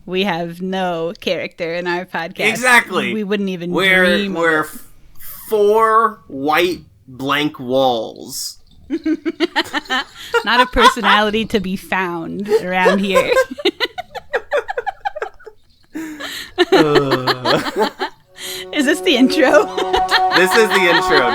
we have no character in our podcast. Exactly. We wouldn't even dream. We're 4 white blank walls. Not a personality to be found around here. Is this the intro? This is the intro.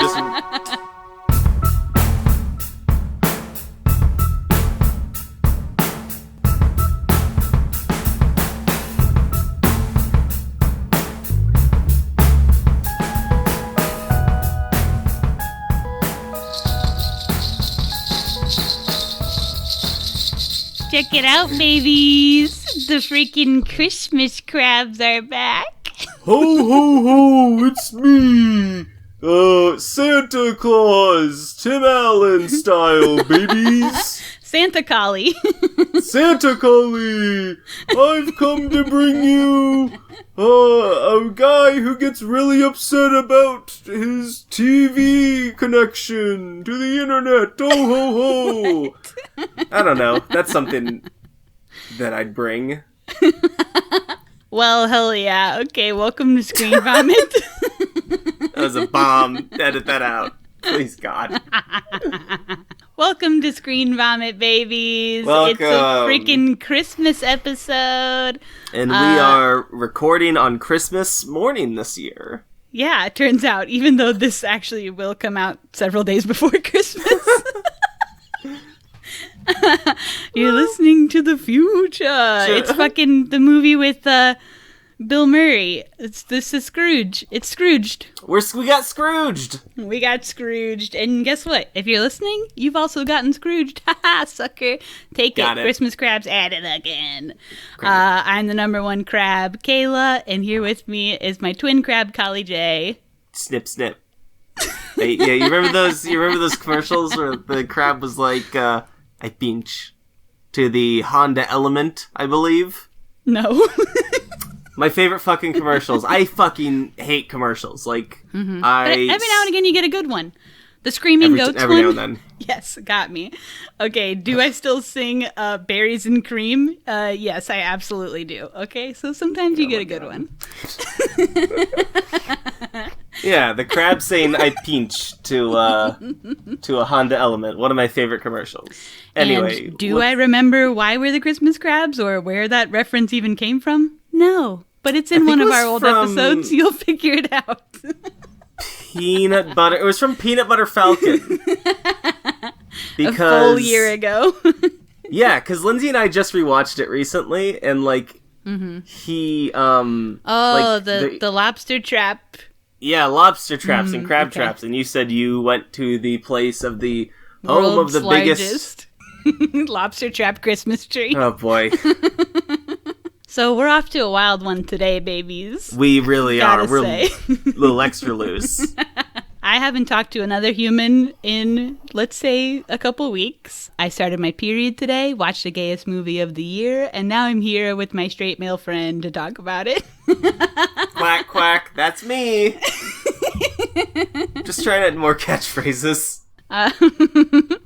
Check it out, babies. The freaking Christmas crabs are back. Ho, ho, ho, it's me. Santa Claus, Tim Allen style, babies. Santa Collie. Santa Collie, I've come to bring you a guy who gets really upset about his TV connection to the internet. Oh, ho, ho. I don't know. That's something that I'd bring. Well, hell yeah. Okay, welcome to ScreenVomit. That was a bomb. Edit that out. Please, God. Welcome to ScreenVomit, babies. Welcome. It's a freaking Christmas episode. And we are recording on Christmas morning this year. Yeah, it turns out, even though this actually will come out several days before Christmas. You're listening to the future. It's fucking the movie with Bill Murray. This is Scrooge. It's Scrooged. We got Scrooged. We got Scrooged. And guess what? If you're listening, you've also gotten Scrooged. Haha, sucker. Take it. Christmas crabs at it again. I'm the number one crab, Kayla, and here with me is my twin crab, Collie J. Snip, snip. Hey, yeah, you remember those commercials where the crab was like, I pinch to the Honda Element, I believe? No. My favorite fucking commercials. I fucking hate commercials. Like, But every now and again you get a good one. The Screaming Goats every one? now and then. Yes, got me. Okay, do I still sing Berries and Cream? Yes, I absolutely do. Okay, so sometimes you get a good one. Yeah, the crab saying I pinch to a Honda Element. One of my favorite commercials. Anyway. And do I remember why we're the Christmas crabs or where that reference even came from? No. But it's in one of our old episodes. You'll figure it out. Peanut Butter. It was from Peanut Butter Falcon. Because, a full year ago. Yeah, because Lindsay and I just rewatched it recently, and like he the lobster trap. Yeah, lobster traps and crab traps, and you said you went to the place of the home of the biggest lobster trap Christmas tree. Oh boy. So we're off to a wild one today, babies. We really are. We're a little extra loose. I haven't talked to another human in, let's say, a couple weeks. I started my period today, watched the gayest movie of the year, and now I'm here with my straight male friend to talk about it. Quack, quack. That's me. Just trying to add more catchphrases.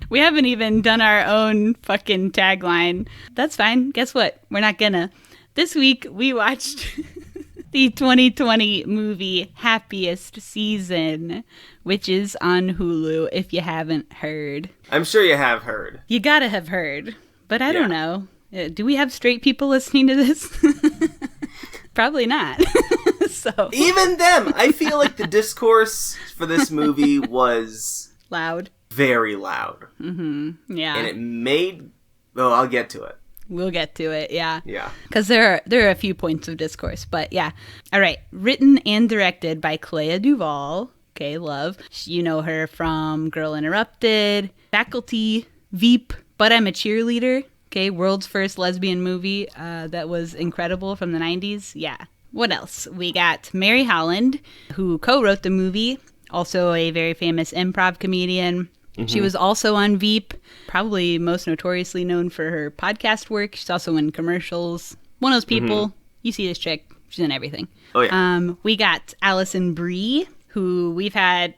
We haven't even done our own fucking tagline. That's fine. Guess what? We're not gonna. This week, we watched the 2020 movie Happiest Season, which is on Hulu, if you haven't heard. I'm sure you have heard. You gotta have heard. But I don't know. Do we have straight people listening to this? Probably not. So even them! I feel like the discourse for this movie was... loud. Very loud. Mm-hmm. Yeah. And it made... Oh, I'll get to it. We'll get to it, yeah. Yeah. Because there are a few points of discourse, but yeah. All right. Written and directed by Clea Duvall. Okay, love. You know her from Girl Interrupted, Faculty, Veep, But I'm a Cheerleader. Okay, world's first lesbian movie that was incredible from the 90s. Yeah. What else? We got Mary Holland, who co-wrote the movie. Also a very famous improv comedian. She was also on Veep, probably most notoriously known for her podcast work. She's also in commercials. One of those people, you see this chick, she's in everything. Oh, yeah. We got Alison Brie, who we've had,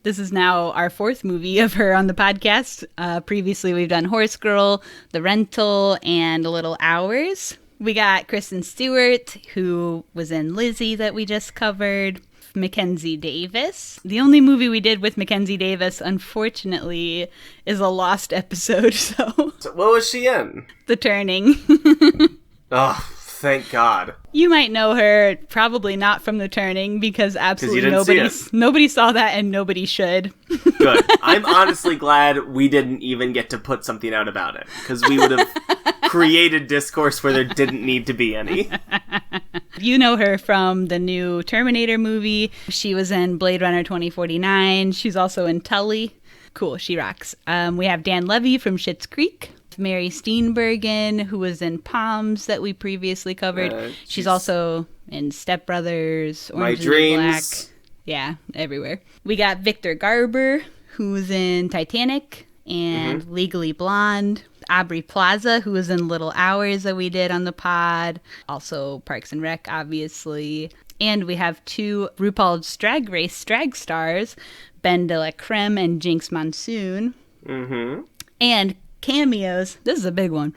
this is now our 4th movie of her on the podcast. Previously, we've done Horse Girl, The Rental, and Little Hours. We got Kristen Stewart, who was in Lizzie that we just covered. Mackenzie Davis. The only movie we did with Mackenzie Davis, unfortunately, is a lost episode, so what was she in? The Turning. Oh, thank God. You might know her, probably not from The Turning, because absolutely nobody saw that and nobody should. Good. I'm honestly glad we didn't even get to put something out about it, because we would have created discourse where there didn't need to be any. You know her from the new Terminator movie. She was in Blade Runner 2049. She's also in Tully. Cool, she rocks. We have Dan Levy from Schitt's Creek. Mary Steenburgen, who was in Palms that we previously covered. She's also in Step Brothers, Orange is the New Black. Yeah, everywhere. We got Victor Garber, who's in Titanic and Legally Blonde. Aubrey Plaza, who was in Little Hours that we did on the pod. Also Parks and Rec, obviously. And we have 2 RuPaul's Drag Race drag stars, Ben de la Creme and Jinx Monsoon. And cameos. This is a big one.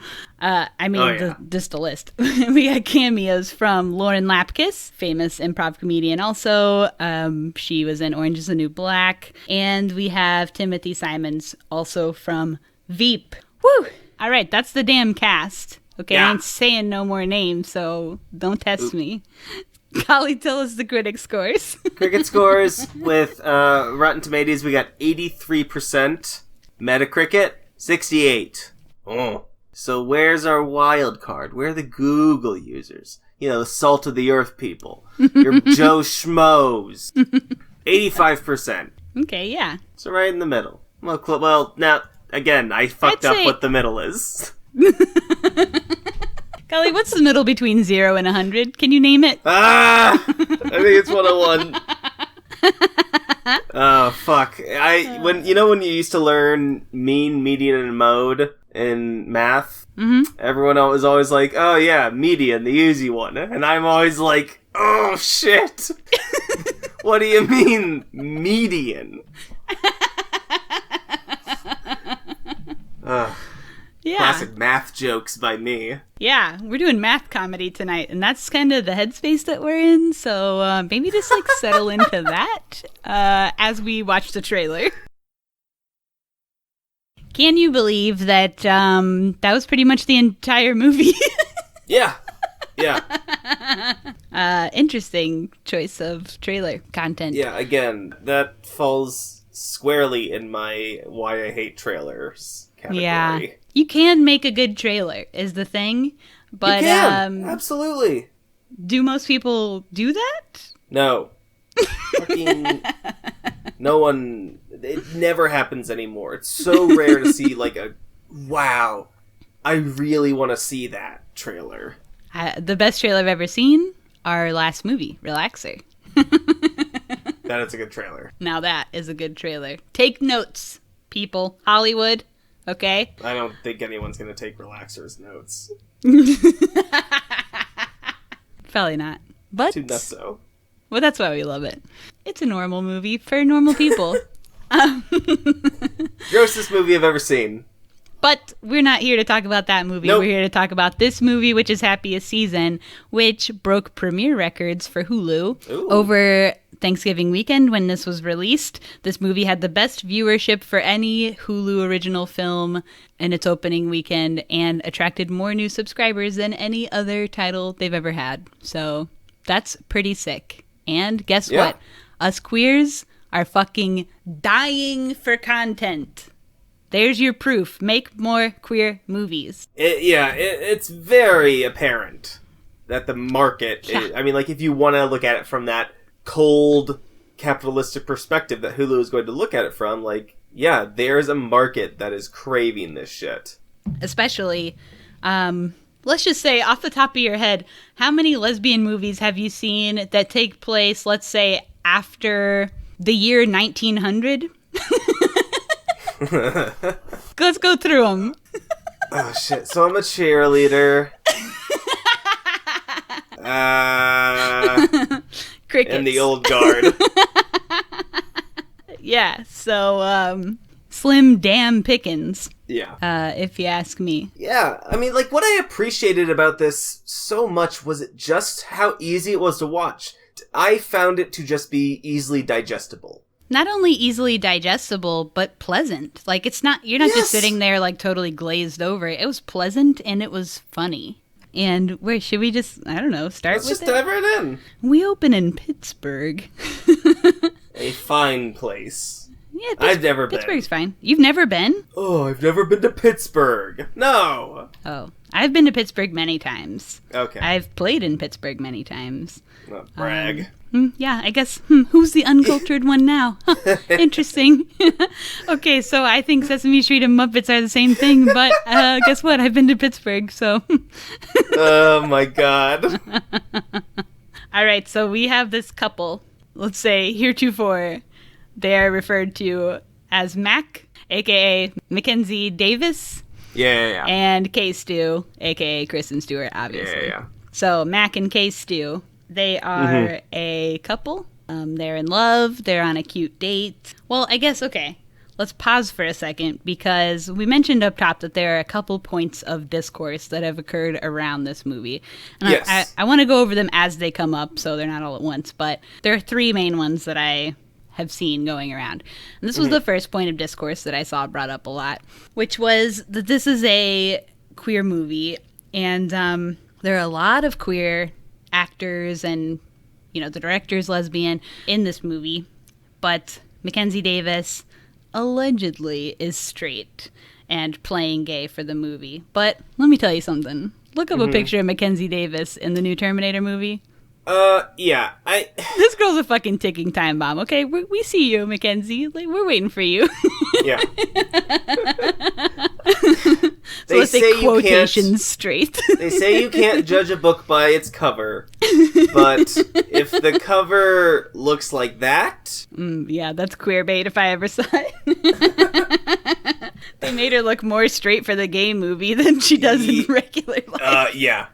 Just a list. We got cameos from Lauren Lapkus, famous improv comedian also. She was in Orange is the New Black. And we have Timothy Simons, also from Veep. Woo! All right, that's the damn cast. Okay, I ain't saying no more names, so don't test me. Golly, tell us the critic scores. Cricket scores with Rotten Tomatoes, we got 83%. Metacritic, 68. Oh. So where's our wild card? Where are the Google users? You know, the salt of the earth people. Your Joe Schmoes. 85%. Okay, yeah. So right in the middle. Well, now, again, I fucked up what the middle is. Golly, what's the middle between 0 and 100? Can you name it? I think it's 101. Oh, fuck. When you used to learn mean, median, and mode in math, everyone was always like, oh yeah, median, the easy one. And I'm always like, oh shit. What do you mean, median? Yeah. Classic math jokes by me. Yeah, we're doing math comedy tonight, and that's kind of the headspace that we're in, so maybe just settle into that as we watch the trailer. Can you believe that that was pretty much the entire movie? Yeah. Interesting choice of trailer content. Yeah, again, that falls squarely in my why I hate trailers category. Yeah. You can make a good trailer, is the thing. But you can. Absolutely. Do most people do that? No. Fucking no one. It never happens anymore. It's so rare to see wow, I really want to see that trailer. The best trailer I've ever seen, our last movie, Relaxer. That is a good trailer. Now that is a good trailer. Take notes, people. Hollywood. Okay. I don't think anyone's going to take Relaxer's notes. Probably not. But too nutso. Well, that's why we love it. It's a normal movie for normal people. Grossest movie I've ever seen. But we're not here to talk about that movie. Nope. We're here to talk about this movie, which is Happiest Season, which broke premiere records for Hulu over Thanksgiving weekend when this was released. This movie had the best viewership for any Hulu original film in its opening weekend and attracted more new subscribers than any other title they've ever had. So that's pretty sick. And guess what? Us queers are fucking dying for content. There's your proof. Make more queer movies. It's very apparent that the market is, if you want to look at it from that cold capitalistic perspective that Hulu is going to look at it from, there's a market that is craving this shit. Especially, let's just say off the top of your head, how many lesbian movies have you seen that take place, let's say, after the year 1900? Let's go through them. Oh shit! So I'm a cheerleader. Crickets. And the old guard. Yeah. So Slim Damn Pickens. if you ask me. Yeah, I mean, like, what I appreciated about this so much was it just how easy it was to watch. I found it to just be easily digestible. Not only easily digestible, but pleasant. Like, it's not, you're not just sitting there, like, totally glazed over. It was pleasant, and it was funny. And where should we just, I don't know, start with it? Let's just dive right in. We open in Pittsburgh. A fine place. Yeah, I've never been. Pittsburgh's fine. You've never been? Oh, I've never been to Pittsburgh. No. Oh, I've been to Pittsburgh many times. Okay. I've played in Pittsburgh many times. Brag. Yeah, I guess, who's the uncultured one now? Interesting. Okay, so I think Sesame Street and Muppets are the same thing, but guess what? I've been to Pittsburgh, so... Oh, my God. All right, so we have this couple. Let's say heretofore, they are referred to as Mac, a.k.a. Mackenzie Davis. Yeah. And K-Stu, a.k.a. Kristen Stewart, obviously. Yeah. So Mac and K-Stu, they are a couple. They're in love. They're on a cute date. Well, I guess, okay, let's pause for a second because we mentioned up top that there are a couple points of discourse that have occurred around this movie. And yes. I want to go over them as they come up so they're not all at once, but there are three main ones that I have seen going around. And this was the first point of discourse that I saw brought up a lot, which was that this is a queer movie, and there are a lot of queer actors, and the director's lesbian in this movie, but Mackenzie Davis allegedly is straight and playing gay for the movie. But let me tell you something. Look up a picture of Mackenzie Davis in the new Terminator movie. Yeah, This girl's a fucking ticking time bomb, okay? We see you, Mackenzie. Like, we're waiting for you. Yeah. So let's say quotations straight. They say you can't judge a book by its cover, but if the cover looks like that... yeah, that's queer bait if I ever saw it. They made her look more straight for the gay movie than she does in regular life. Yeah.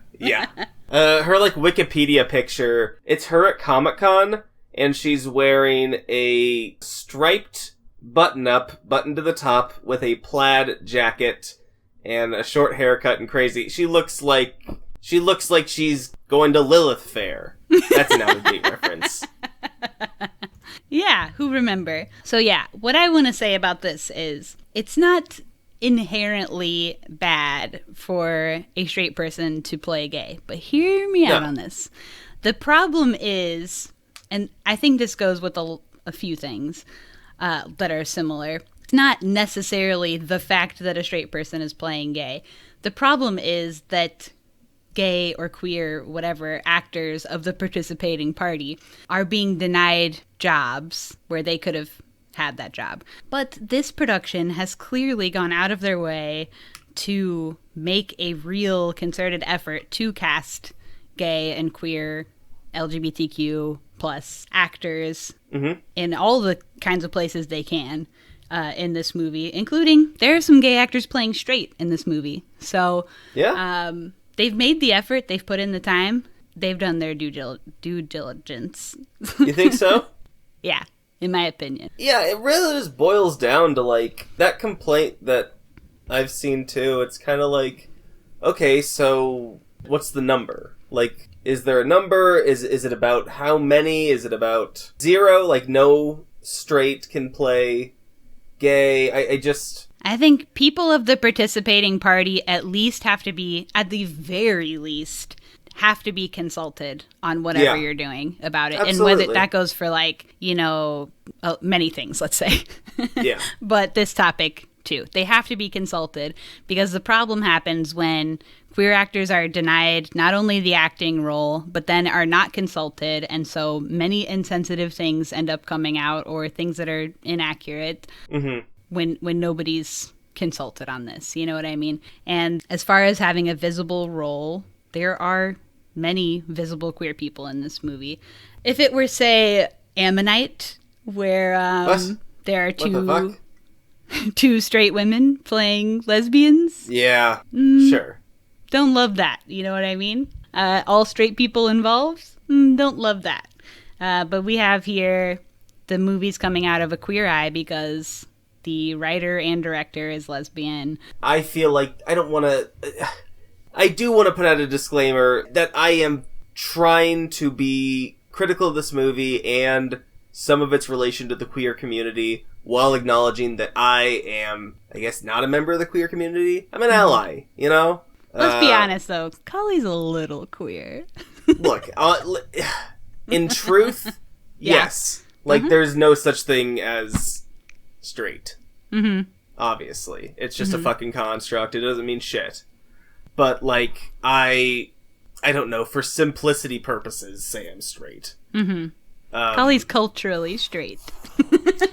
Her, Wikipedia picture, it's her at Comic-Con, and she's wearing a striped button-up, button to the top, with a plaid jacket and a short haircut and crazy. She looks like she's going to Lilith Fair. That's an out-of-date reference. Yeah, who remember? So yeah, what I want to say about this is, it's not inherently bad for a straight person to play gay, but hear me out on this. The problem is, and I think this goes with a few things that are similar. It's not necessarily the fact that a straight person is playing gay. The problem is that gay or queer, whatever, actors of the participating party are being denied jobs where they could have had that job. But this production has clearly gone out of their way to make a real concerted effort to cast gay and queer LGBTQ plus actors in all the kinds of places they can in this movie, including there are some gay actors playing straight in this movie. So they've made the effort, they've put in the time, they've done their due diligence. You think so? Yeah, in my opinion. Yeah, it really just boils down to, that complaint that I've seen, too. It's kind of okay, so what's the number? Is there a number? Is it about how many? Is it about 0? No straight can play gay? I think people of the participating party at the very least, have to be consulted on whatever you're doing about it. Absolutely. And whether that goes for many things, let's say. Yeah. But this topic too. They have to be consulted because the problem happens when queer actors are denied not only the acting role, but then are not consulted. And so many insensitive things end up coming out, or things that are inaccurate when nobody's consulted on this. You know what I mean? And as far as having a visible role, there are many visible queer people in this movie. If it were, say, Ammonite, where there are two straight women playing lesbians. Yeah, sure. Don't love that. You know what I mean? All straight people involved. Don't love that. But we have here the movies coming out of a queer eye because the writer and director is lesbian. I feel like I don't want to... I do want to put out a disclaimer that I am trying to be critical of this movie and some of its relation to the queer community while acknowledging that I am, I guess, not a member of the queer community. I'm an ally, you know? Let's be honest, though. Collie's a little queer. Look, in truth, yes. Like, there's no such thing as straight. Mm-hmm. Obviously. It's just a fucking construct. It doesn't mean shit. But, like, I don't know, for simplicity purposes, say I'm straight. Mm-hmm. Collie's culturally straight.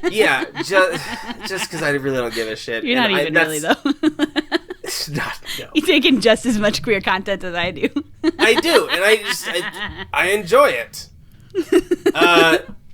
Yeah, just because I really don't give a shit. You're not even really, though. No. You're taking just as much queer content as I do. I do, and I enjoy it.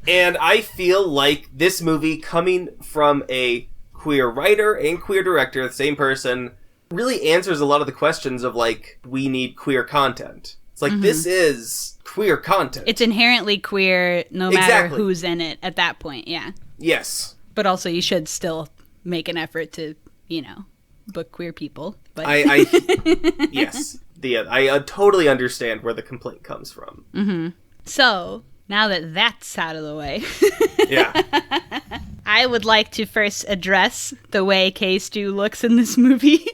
And I feel like this movie, coming from a queer writer and queer director, the same person, really answers a lot of the questions of, like, we need queer content. It's like, this is queer content. It's inherently queer no matter who's in it at that point, yeah. Yes. But also you should still make an effort to, you know, book queer people. But yes. I totally understand where the complaint comes from. Mm-hmm. So, now that that's out of the way. Yeah. I would like to first address the way K-Stu looks in this movie.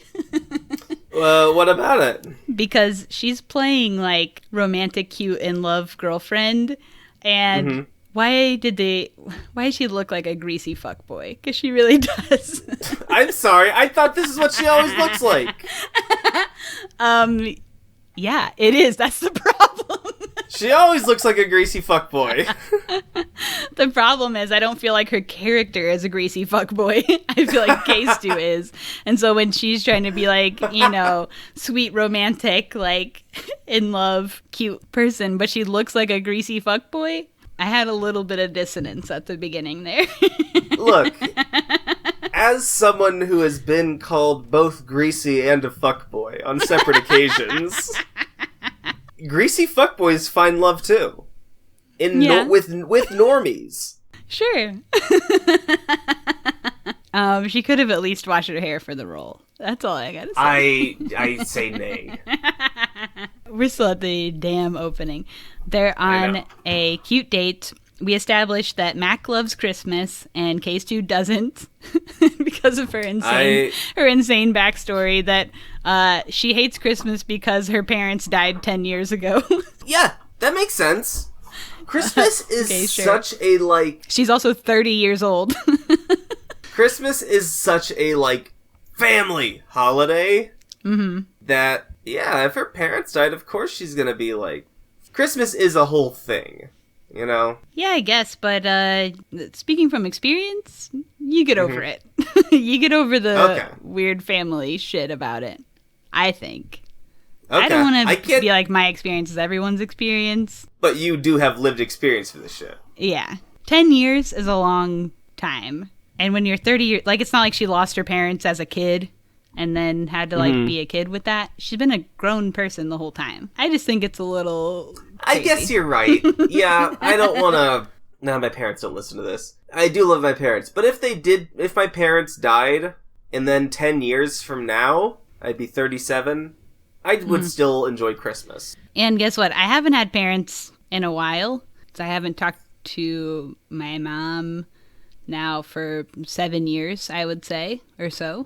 What about it? Because she's playing, like, romantic, cute, in love girlfriend, and why does she look like a greasy fuckboy? Because she really does. I'm sorry, I thought this is what she always looks like. Yeah, it is. That's the problem. She always looks like a greasy fuckboy. The problem is I don't feel like her character is a greasy fuckboy. I feel like K-Stu is. And so when she's trying to be like, you know, sweet, romantic, like, in love, cute person, but she looks like a greasy fuckboy, I had a little bit of dissonance at the beginning there. Look, as someone who has been called both greasy and a fuckboy on separate occasions... Greasy fuckboys find love too, with normies. Sure. She could have at least washed her hair for the role. That's all I gotta say. I say nay. We're still at the damn opening. They're on a cute date. We established that Mac loves Christmas and K-Stu doesn't because of her insane backstory that she hates Christmas because her parents died 10 years ago. Yeah, that makes sense. Christmas is such a, like... She's also 30 years old. Christmas is such a, like, family holiday that, yeah, if her parents died, of course she's gonna be, like... Christmas is a whole thing. You know? Yeah, I guess, but speaking from experience, you get over it. You get over the weird family shit about it, I think. Okay. I don't want to be like my experience is everyone's experience. But you do have lived experience for this shit. Yeah. 10 years is a long time. And when you're 30 years, like, it's not like she lost her parents as a kid and then had to, like, be a kid with that. She's been a grown person the whole time. I just think it's a little... crazy. I guess you're right. Yeah, I don't want to... No, my parents don't listen to this. I do love my parents. But if my parents died, and then 10 years from now, I'd be 37, I would still enjoy Christmas. And guess what? I haven't had parents in a while. So I haven't talked to my mom now for 7 years, I would say, or so.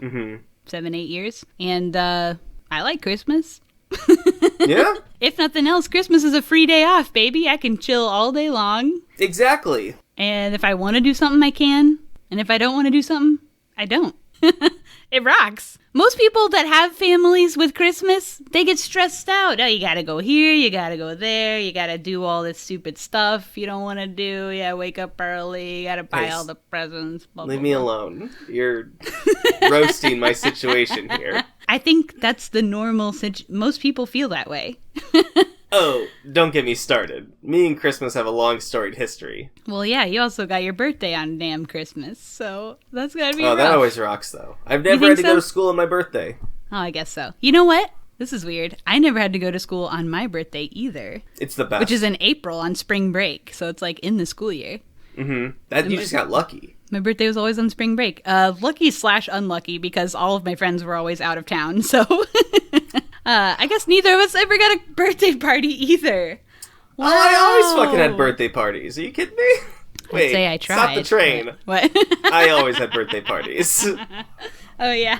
7, 8 years. And I like Christmas. Yeah? If nothing else, Christmas is a free day off, baby. I can chill all day long. Exactly. And if I want to do something, I can. And if I don't want to do something, I don't. It rocks. Most people that have families with Christmas, they get stressed out. Oh, you gotta go here, you gotta go there, you gotta do all this stupid stuff you don't want to do. Yeah, wake up early, you gotta buy all the presents. Blah, leave blah, me blah. alone. You're roasting my situation here. I think that's the normal most people feel that way. Oh, don't get me started. Me and Christmas have a long storied history. Well, yeah, you also got your birthday on damn Christmas, so that's gotta be rough. That always rocks, though. I've never had to go to school on my birthday. Oh, I guess so. You know what? This is weird. I never had to go to school on my birthday either. It's the best. Which is in April on spring break, so it's like in the school year. You just got lucky. My birthday was always on spring break. Lucky/unlucky because all of my friends were always out of town. So I guess neither of us ever got a birthday party either. Wow. Oh, I always fucking had birthday parties. Are you kidding me? Wait, I'd say I tried. stop the train. What? I always had birthday parties. Oh, yeah.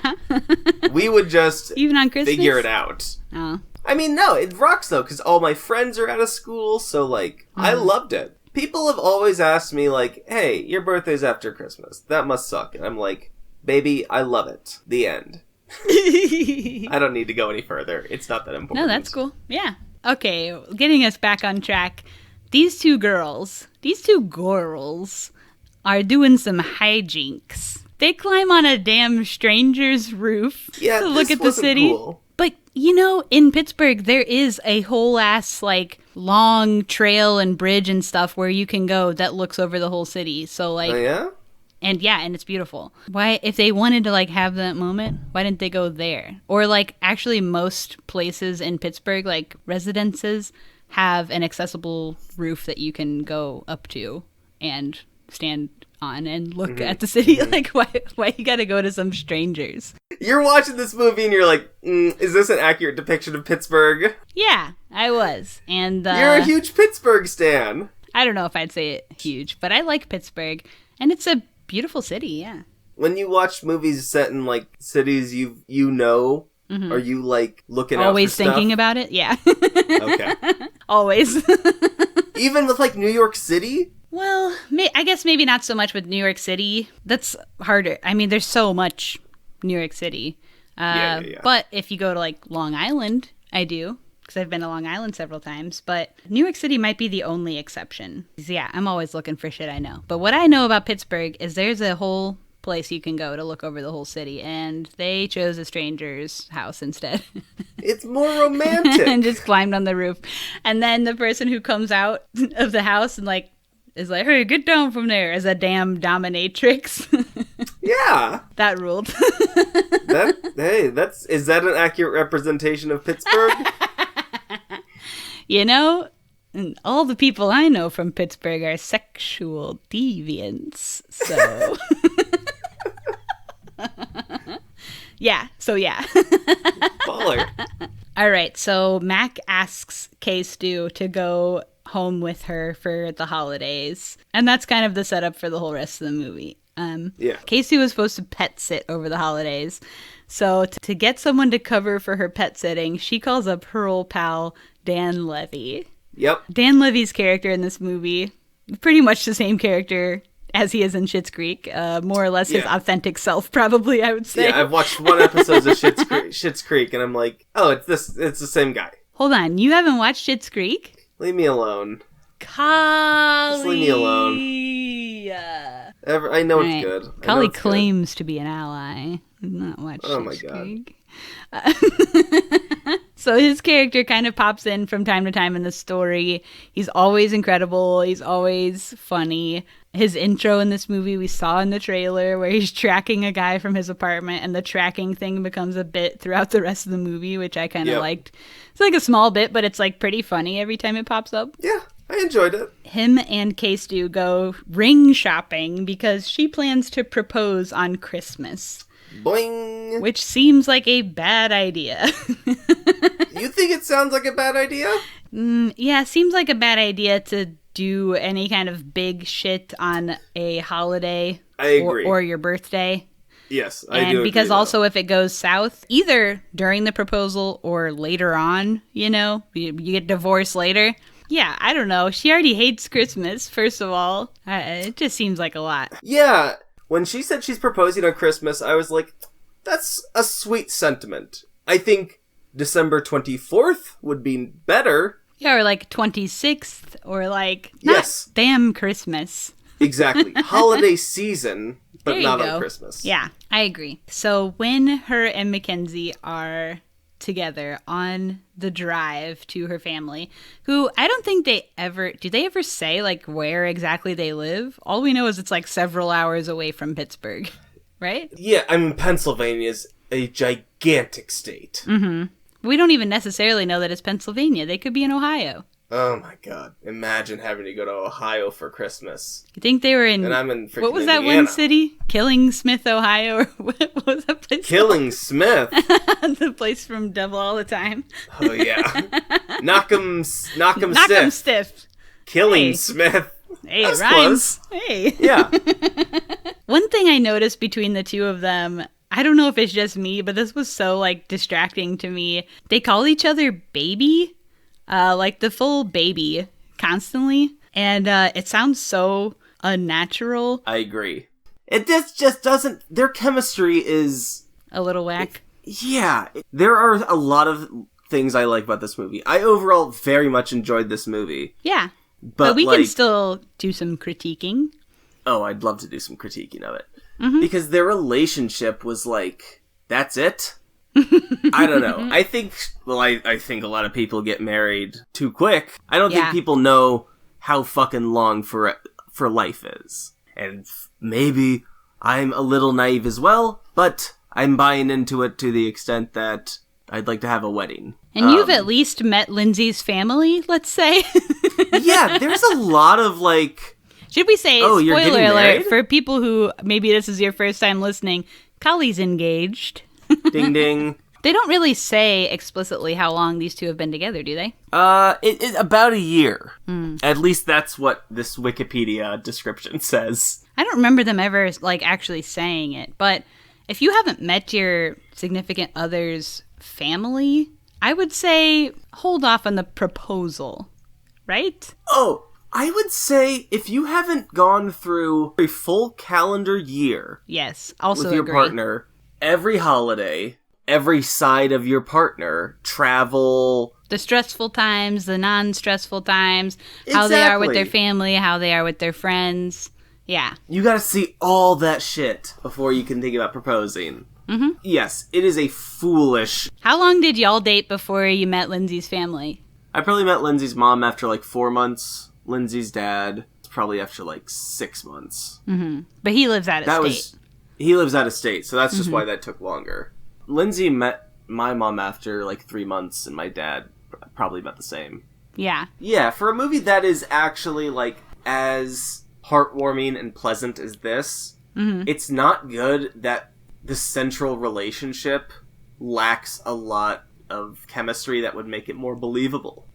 We would just even on Christmas? figure it out. Oh. I mean, no, it rocks though, because all my friends are out of school, so like, I loved it. People have always asked me, like, hey, your birthday's after Christmas. That must suck. And I'm like, baby, I love it. The end. I don't need to go any further. It's not that important. No, that's cool. Yeah. Okay, getting us back on track. These two girls are doing some hijinks. They climb on a damn stranger's roof to look at the city. Cool. But, you know, in Pittsburgh, there is a whole ass, like, long trail and bridge and stuff where you can go that looks over the whole city. So, like... Oh, yeah? And it's beautiful. Why, if they wanted to, like, have that moment, why didn't they go there? Or, like, actually most places in Pittsburgh, like, residences, have an accessible roof that you can go up to and stand on and look at the city. Like, why you gotta go to some strangers? You're watching this movie and you're like, is this an accurate depiction of Pittsburgh? Yeah, I was. And you're a huge Pittsburgh stan. I don't know if I'd say it huge, but I like Pittsburgh. And it's a beautiful city, yeah. When you watch movies set in, like, cities you know, are you, like, looking out for stuff? Always thinking about it? Yeah. Okay. Always. Even with, like, New York City? Well, I guess maybe not so much with New York City. That's harder. I mean, there's so much New York City. Yeah. But if you go to, like, Long Island, I do, because I've been to Long Island several times. But New York City might be the only exception. Yeah, I'm always looking for shit I know. But what I know about Pittsburgh is there's a whole place you can go to look over the whole city, and they chose a stranger's house instead. It's more romantic. And just climbed on the roof. And then the person who comes out of the house and, like, is like, hey, get down from there, as a damn dominatrix. Yeah. That ruled. Is that an accurate representation of Pittsburgh? You know, all the people I know from Pittsburgh are sexual deviants, so... Yeah. Baller. All right, so Mac asks K-Stu to go home with her for the holidays, and that's kind of the setup for the whole rest of the movie. Yeah. K-Stu was supposed to pet sit over the holidays, so to get someone to cover for her pet sitting, she calls up her old pal Dan Levy. Yep. Dan Levy's character in this movie, pretty much the same character as he is in Schitt's Creek, more or less his authentic self, probably, I would say. Yeah, I've watched one episode of Schitt's Creek, and I'm like, oh, it's the same guy. Hold on, you haven't watched Schitt's Creek? Leave me alone. Kali! Just leave me alone. I know it's good. Kali claims to be an ally. I've not watched Schitt's Creek. So his character kind of pops in from time to time in the story. He's always incredible. He's always funny. His intro in this movie we saw in the trailer where he's tracking a guy from his apartment, and the tracking thing becomes a bit throughout the rest of the movie, which I kind of liked. It's like a small bit, but it's like pretty funny every time it pops up. Yeah, I enjoyed it. Him and K-Stu go ring shopping because she plans to propose on Christmas. Boing! Which seems like a bad idea. You think it sounds like a bad idea? Yeah, seems like a bad idea to do any kind of big shit on a holiday. I agree. Or your birthday. Yes, I and do. And because also if it goes south, either during the proposal or later on, you know, you get divorced later. Yeah, I don't know. She already hates Christmas, first of all. It just seems like a lot. Yeah. When she said she's proposing on Christmas, I was like, that's a sweet sentiment. I think December 24th would be better. Yeah, or like 26th, or like, not damn Christmas. Exactly. Holiday season, but not on Christmas. Yeah, I agree. So when her and Mackenzie are together on the drive to her family, who I don't think do they ever say like where exactly they live? All we know is it's like several hours away from Pittsburgh, right? Yeah, I mean, Pennsylvania is a gigantic state. Mm-hmm. We don't even necessarily know that it's Pennsylvania. They could be in Ohio. Oh my god. Imagine having to go to Ohio for Christmas. You think they were in... And I'm in freaking what was that Indiana. one city? Killing Smith, Ohio? Or what was that place Killing Smith? The place from Devil All the Time. Oh, yeah. Knock 'em Knock 'em stiff. Killing Hey. Smith. Hey, That was rhymes. close. Hey. Yeah. One thing I noticed between the two of them, I don't know if it's just me, but this was so, like, distracting to me. They call each other baby, like the full baby, constantly. And it sounds so unnatural. I agree. It just doesn't... Their chemistry is... A little whack. Yeah. There are a lot of things I like about this movie. I overall very much enjoyed this movie. Yeah. But we like, can still do some critiquing. Oh, I'd love to do some critiquing of it. Mm-hmm. Because their relationship was like, that's it? I don't know. I think a lot of people get married too quick. I don't think people know how fucking long for life is. And maybe I'm a little naive as well, but I'm buying into it to the extent that I'd like to have a wedding. And you've at least met Lindsay's family, let's say. Yeah, there's a lot of like... Should we say, you're spoiler getting alert, married? for people who, maybe this is your first time listening, Kali's engaged. Ding ding. They don't really say explicitly how long these two have been together, do they? It about a year. At least that's what this Wikipedia description says. I don't remember them ever, like, actually saying it. But if you haven't met your significant other's family, I would say hold off on the proposal, right? Oh, I would say if you haven't gone through a full calendar year Yes, also with your agree. partner, every holiday, every side of your partner, travel... The stressful times, the non-stressful times, how they are with their Exactly. family, how they are with their friends. Yeah. You gotta see all that shit before you can think about proposing. Mm-hmm. Yes, it is a foolish... How long did y'all date before you met Lindsay's family? I probably met Lindsay's mom after like 4 months. Lindsay's dad probably after like 6 months. Mm-hmm. But he lives out of state. He lives out of state, so that's just why that took longer. Lindsay met my mom after like 3 months, and my dad probably about the same. Yeah. Yeah, for a movie that is actually like as heartwarming and pleasant as this, it's not good that the central relationship lacks a lot of chemistry that would make it more believable.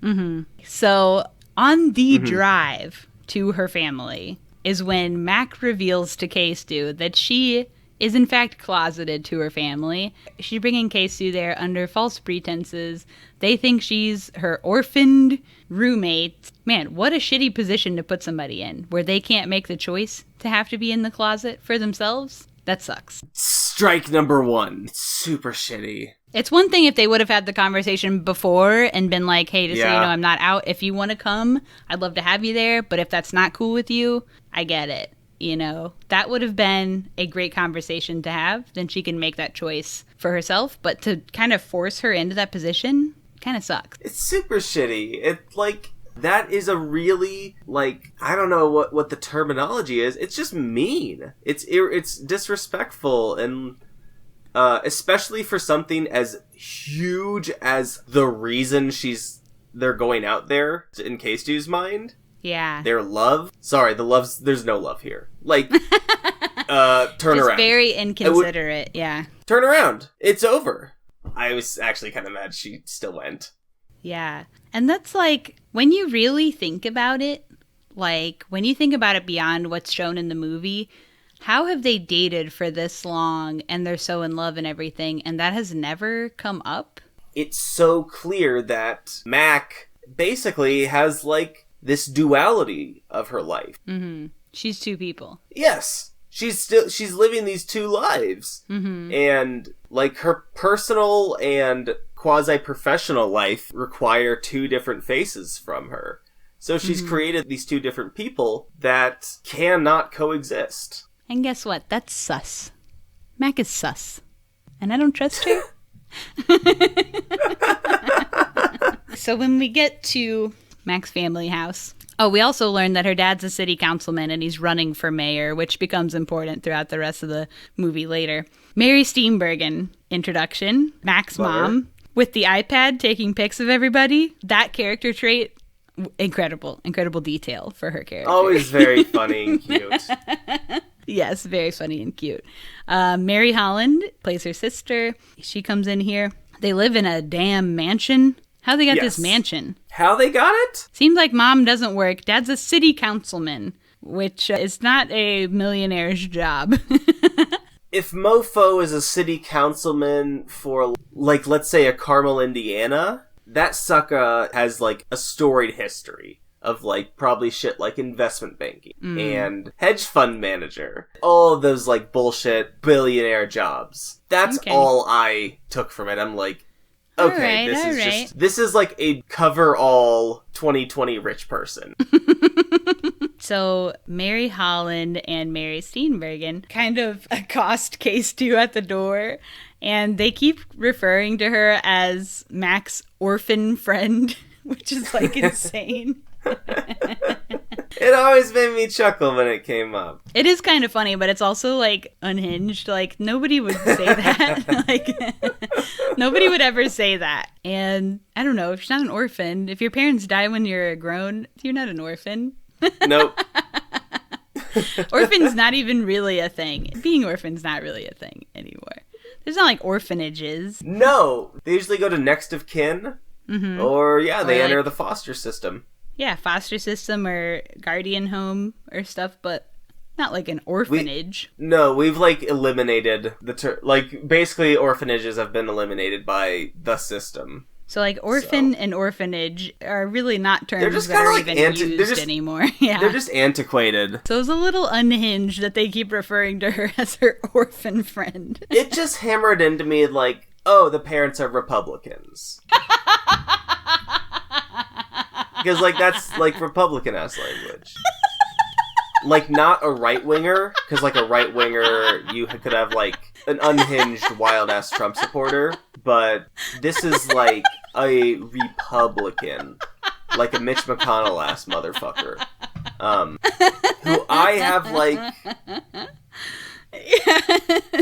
So on the drive to her family is when Mac reveals to K-Stu that she is in fact closeted to her family. She's bringing K-Stu there under false pretenses. They think she's her orphaned roommate. Man, what a shitty position to put somebody in, where they can't make the choice to have to be in the closet for themselves. That sucks. Strike number 1. It's super shitty. It's one thing if they would have had the conversation before and been like, hey, just so you Yeah. know, I'm not out. If you want to come, I'd love to have you there. But if that's not cool with you, I get it. You know, that would have been a great conversation to have. Then she can make that choice for herself. But to kind of force her into that position kind of sucks. It's super shitty. It, like, that is a really, like, I don't know what the terminology is. It's just mean. It's disrespectful, and especially for something as huge as the reason they're going out there, in K-Stu's mind. Yeah. Their love. Sorry, there's no love here. Like, turn Just around. very inconsiderate. Yeah. Turn around. It's over. I was actually kind of mad she still went. Yeah. And that's like, when you really think about it, like, when you think about it beyond what's shown in the movie, how have they dated for this long and they're so in love and everything, and that has never come up? It's so clear that Mac basically has, like, this duality of her life. Mm-hmm. She's two people. Yes. She's living these two lives. Mm-hmm. And, like, her personal and quasi-professional life require two different faces from her. So she's created these two different people that cannot coexist. And guess what? That's sus. Mac is sus. And I don't trust her. So when we get to Mac's family house, we also learned that her dad's a city councilman and he's running for mayor, which becomes important throughout the rest of the movie later. Mary Steenburgen introduction, Mac's Love her. mom, with the iPad taking pics of everybody. That character trait incredible detail for her character. Always very funny and cute. Yes, very funny and cute. Mary Holland plays her sister. She comes in here. They live in a damn mansion. How they got this mansion? How they got it? Seems like mom doesn't work. Dad's a city councilman, which is not a millionaire's job. If Mofo is a city councilman for, like, let's say a Carmel, Indiana, that sucker has, like, a storied history of, like, probably shit like investment banking and hedge fund manager. All of those, like, bullshit billionaire jobs. That's all I took from it. I'm like, okay, this is like a cover-all 2020 rich person. So Mary Holland and Mary Steenburgen kind of accost Case 2 at the door, and they keep referring to her as Mac's orphan friend, which is like insane. It always made me chuckle when it came up. It is kind of funny, but it's also like unhinged. Like nobody would say that. Like nobody would ever say that. And I don't know, if you're not an orphan, if your parents die when you're grown, you're not an orphan. Nope. Orphan's not even really a thing. Being orphan's not really a thing anymore. There's not like orphanages. No, they usually go to next of kin, or they enter the foster system. Yeah, foster system or guardian home or stuff, but not like an orphanage. We've like eliminated the like basically orphanages have been eliminated by the system. So like orphan and orphanage are really not terms that are like even used anymore. Yeah. They're just antiquated. So it's a little unhinged that they keep referring to her as her orphan friend. It just hammered into me like, oh, the parents are Republicans. Because, like, that's, like, Republican-ass language. Like, not a right-winger, because, like, a right-winger, you could have, like, an unhinged, wild-ass Trump supporter, but this is, like, a Republican. Like a Mitch McConnell-ass motherfucker. Who I have, like... he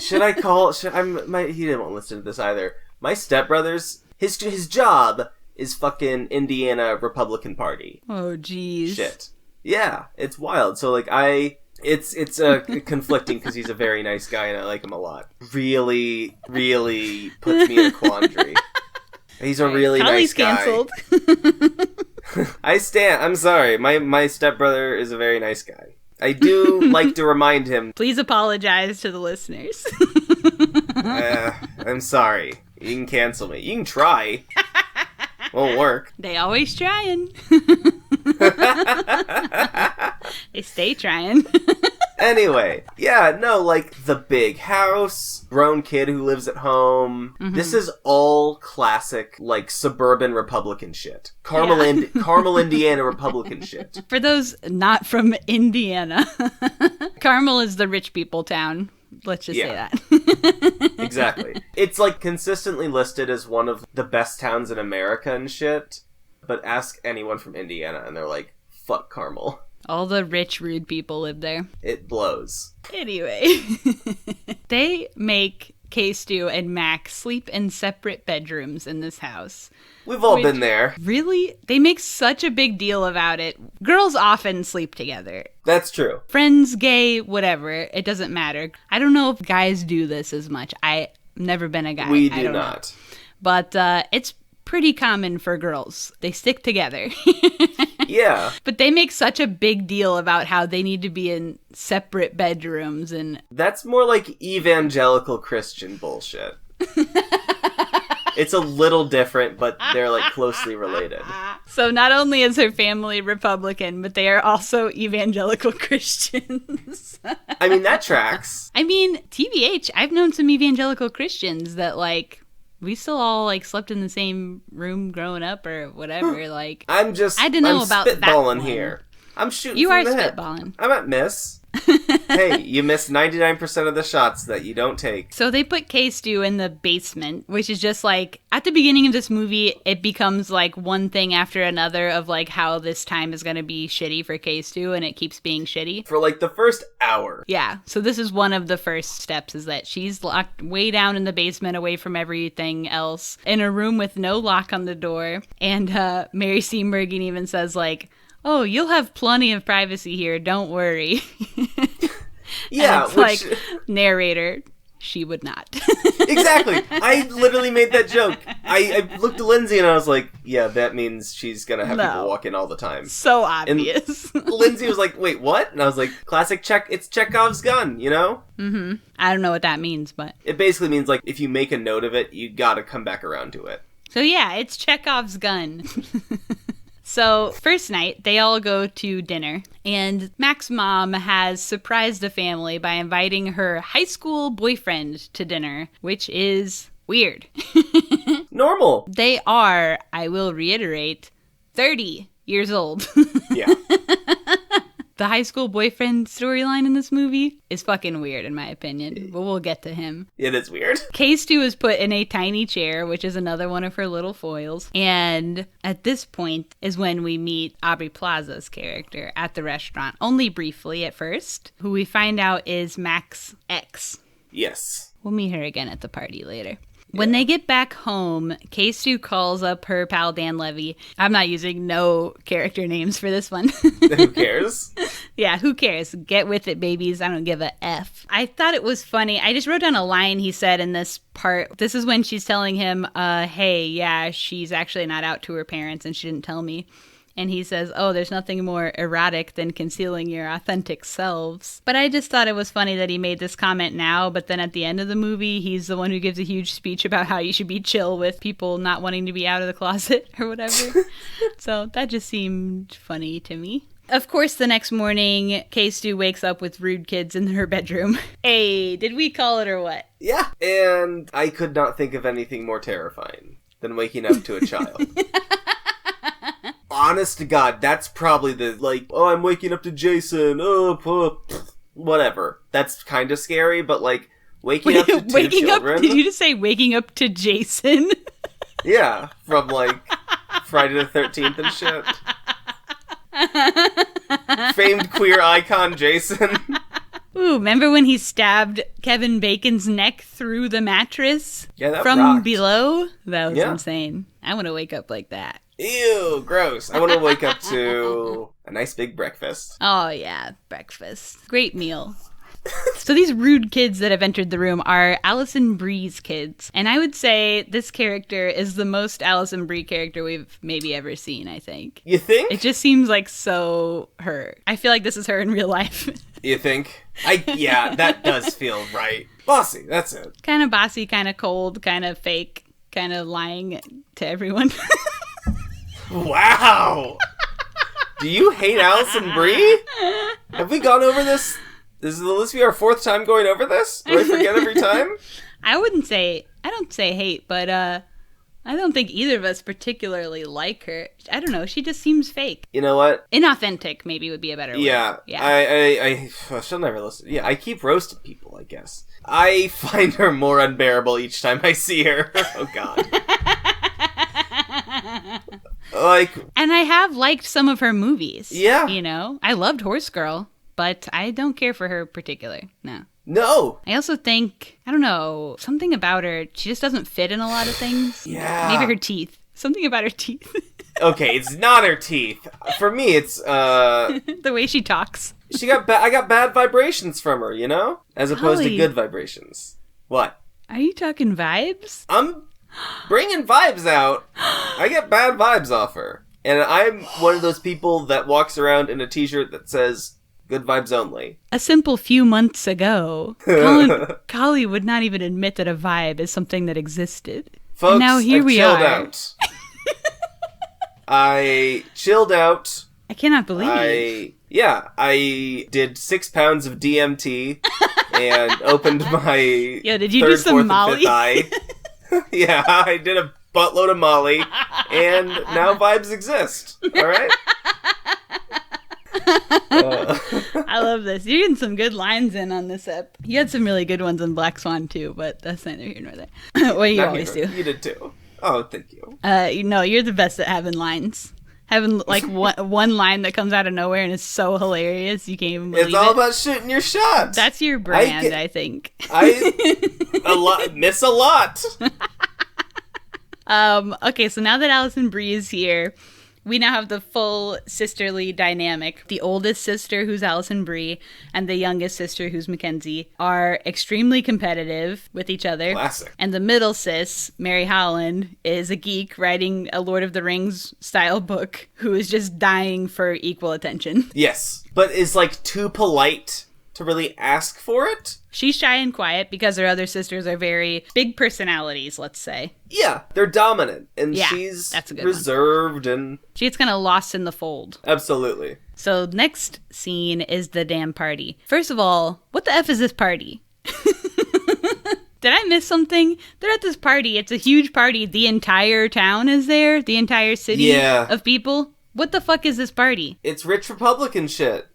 didn't want to listen to this either. My stepbrother's, his job... is fucking Indiana Republican Party. Oh, jeez. Shit. Yeah, it's wild. So, like, it's conflicting because he's a very nice guy and I like him a lot. Really, really puts me in a quandary. He's a really nice guy. Canceled. I'm sorry. My stepbrother is a very nice guy. I do like to remind him. Please apologize to the listeners. I'm sorry. You can cancel me. You can try. Won't work. They always trying. They stay trying. Anyway, yeah, no, like the big house, grown kid who lives at home. Mm-hmm. This is all classic, like suburban Republican shit. Carmel, Indiana Republican shit. For those not from Indiana, Carmel is the rich people town. Let's just say that. Exactly. It's like consistently listed as one of the best towns in America and shit. But ask anyone from Indiana and they're like, fuck Carmel. All the rich, rude people live there. It blows. Anyway. They make K-Stew and Mac sleep in separate bedrooms in this house. We've all been there. Really? They make such a big deal about it. Girls often sleep together. That's true. Friends, gay, whatever. It doesn't matter. I don't know if guys do this as much. I've never been a guy. We do not. But it's pretty common for girls. They stick together. Yeah. But they make such a big deal about how they need to be in separate bedrooms and... That's more like evangelical Christian bullshit. It's a little different, but they're, like, closely related. So not only is her family Republican, but they are also evangelical Christians. I mean, that tracks. I mean, TBH, I've known some evangelical Christians that, like, we still all, like, slept in the same room growing up or whatever. Like, I didn't know about that spitballing here. I'm shooting You from are the hip. spitballing. I'm at miss. Hey, you miss 99% of the shots that you don't take. So they put K-Stew in the basement, which is just like, at the beginning of this movie, it becomes like one thing after another of like how this time is going to be shitty for K-Stew, and it keeps being shitty. For like the first hour. Yeah, so this is one of the first steps, is that she's locked way down in the basement away from everything else, in a room with no lock on the door, and Mary Steenburgen even says like, oh, you'll have plenty of privacy here, don't worry. Yeah, it's like, narrator, she would not. Exactly. I literally made that joke. I looked at Lindsay and I was like, yeah, that means she's gonna have people walk in all the time. So obvious. And Lindsay was like, wait, what? And I was like, classic it's Chekhov's gun, you know? Mm-hmm. I don't know what that means, but... It basically means, like, if you make a note of it, you gotta come back around to it. So yeah, it's Chekhov's gun. So, first night, they all go to dinner, and Mac's mom has surprised the family by inviting her high school boyfriend to dinner, which is weird. Normal. They are, I will reiterate, 30 years old. Yeah. The high school boyfriend storyline in this movie is fucking weird, in my opinion, but we'll get to him. It is weird. K-Stew is put in a tiny chair, which is another one of her little foils. And at this point is when we meet Aubrey Plaza's character at the restaurant, only briefly at first, who we find out is Mac's ex. Yes. We'll meet her again at the party later. When they get back home, K-Stew calls up her pal Dan Levy. I'm not using no character names for this one. Who cares? Yeah, who cares? Get with it, babies. I don't give a F. I thought it was funny. I just wrote down a line he said in this part. This is when she's telling him, hey, yeah, she's actually not out to her parents and she didn't tell me. And he says, oh, there's nothing more erotic than concealing your authentic selves. But I just thought it was funny that he made this comment now, but then at the end of the movie, he's the one who gives a huge speech about how you should be chill with people not wanting to be out of the closet or whatever. So that just seemed funny to me. Of course, the next morning, K-Stew wakes up with rude kids in her bedroom. Hey, did we call it or what? Yeah. And I could not think of anything more terrifying than waking up to a child. Honest to God, that's probably the, like, oh, I'm waking up to Jason, whatever. That's kind of scary, but, like, waking up to two children... Did you just say waking up to Jason? Yeah, from, like, Friday the 13th and shit. Famed queer icon Jason. Ooh, remember when he stabbed Kevin Bacon's neck through the mattress? Yeah, that from rocked. Below? That was insane. I want to wake up like that. Ew, gross. I want to wake up to a nice big breakfast. Oh, yeah, breakfast. Great meal. So these rude kids that have entered the room are Alison Brie's kids. And I would say this character is the most Alison Brie character we've maybe ever seen, I think. You think? It just seems like so her. I feel like this is her in real life. You think? Yeah, that does feel right. Bossy, that's it. Kind of bossy, kind of cold, kind of fake, kind of lying to everyone. Wow! Do you hate Alison Brie? Have we gone over this? This will be our fourth time going over this? Do I forget every time? I don't say hate, but I don't think either of us particularly like her. I don't know, she just seems fake. You know what? Inauthentic, maybe would be a better word. Yeah. I she'll never listen. Yeah, I keep roasting people, I guess. I find her more unbearable each time I see her. Oh, God. And I have liked some of her movies. Yeah. You know, I loved Horse Girl, but I don't care for her particular. No. I also think, I don't know, something about her, she just doesn't fit in a lot of things. Yeah. Maybe her teeth. Something about her teeth. Okay, it's not her teeth. For me, it's, the way she talks. I got bad vibrations from her, you know? As opposed to good vibrations. What? Are you talking vibes? I'm bringing vibes out. I get bad vibes off her. And I'm one of those people that walks around in a t-shirt that says, good vibes only. A simple few months ago, Collie would not even admit that a vibe is something that existed. Folks, and now here we chilled are. Out. I chilled out. I cannot believe. I did 6 pounds of DMT and opened my did you third, do some fourth, Molly? and fifth eye. Yeah, I did a buttload of Molly, and now vibes exist. All right. I love this. You're getting some good lines in on this ep. You had some really good ones in Black Swan too, but that's neither here nor there. What do you always do? You did too. Oh, thank you. You're the best at having lines. Having like one line that comes out of nowhere and is so hilarious you can't even believe it. It's all about shooting your shots. That's your brand, I think. I miss a lot. Okay, so now that Allison Brie is here, we now have the full sisterly dynamic. The oldest sister, who's Allison Brie, and the youngest sister, who's Mackenzie, are extremely competitive with each other. Classic. And the middle sis, Mary Holland, is a geek writing a Lord of the Rings style book who is just dying for equal attention. Yes, but is like too polite to really ask for it. She's shy and quiet because her other sisters are very big personalities, let's say. Yeah, they're dominant, and Yeah, she's that's a good reserved and... She gets kind of lost in the fold. Absolutely. So next scene is the damn party. First of all, what the F is this party? Did I miss something? They're at this party. It's a huge party. The entire town is there. The entire city of people. What the fuck is this party? It's rich Republican shit.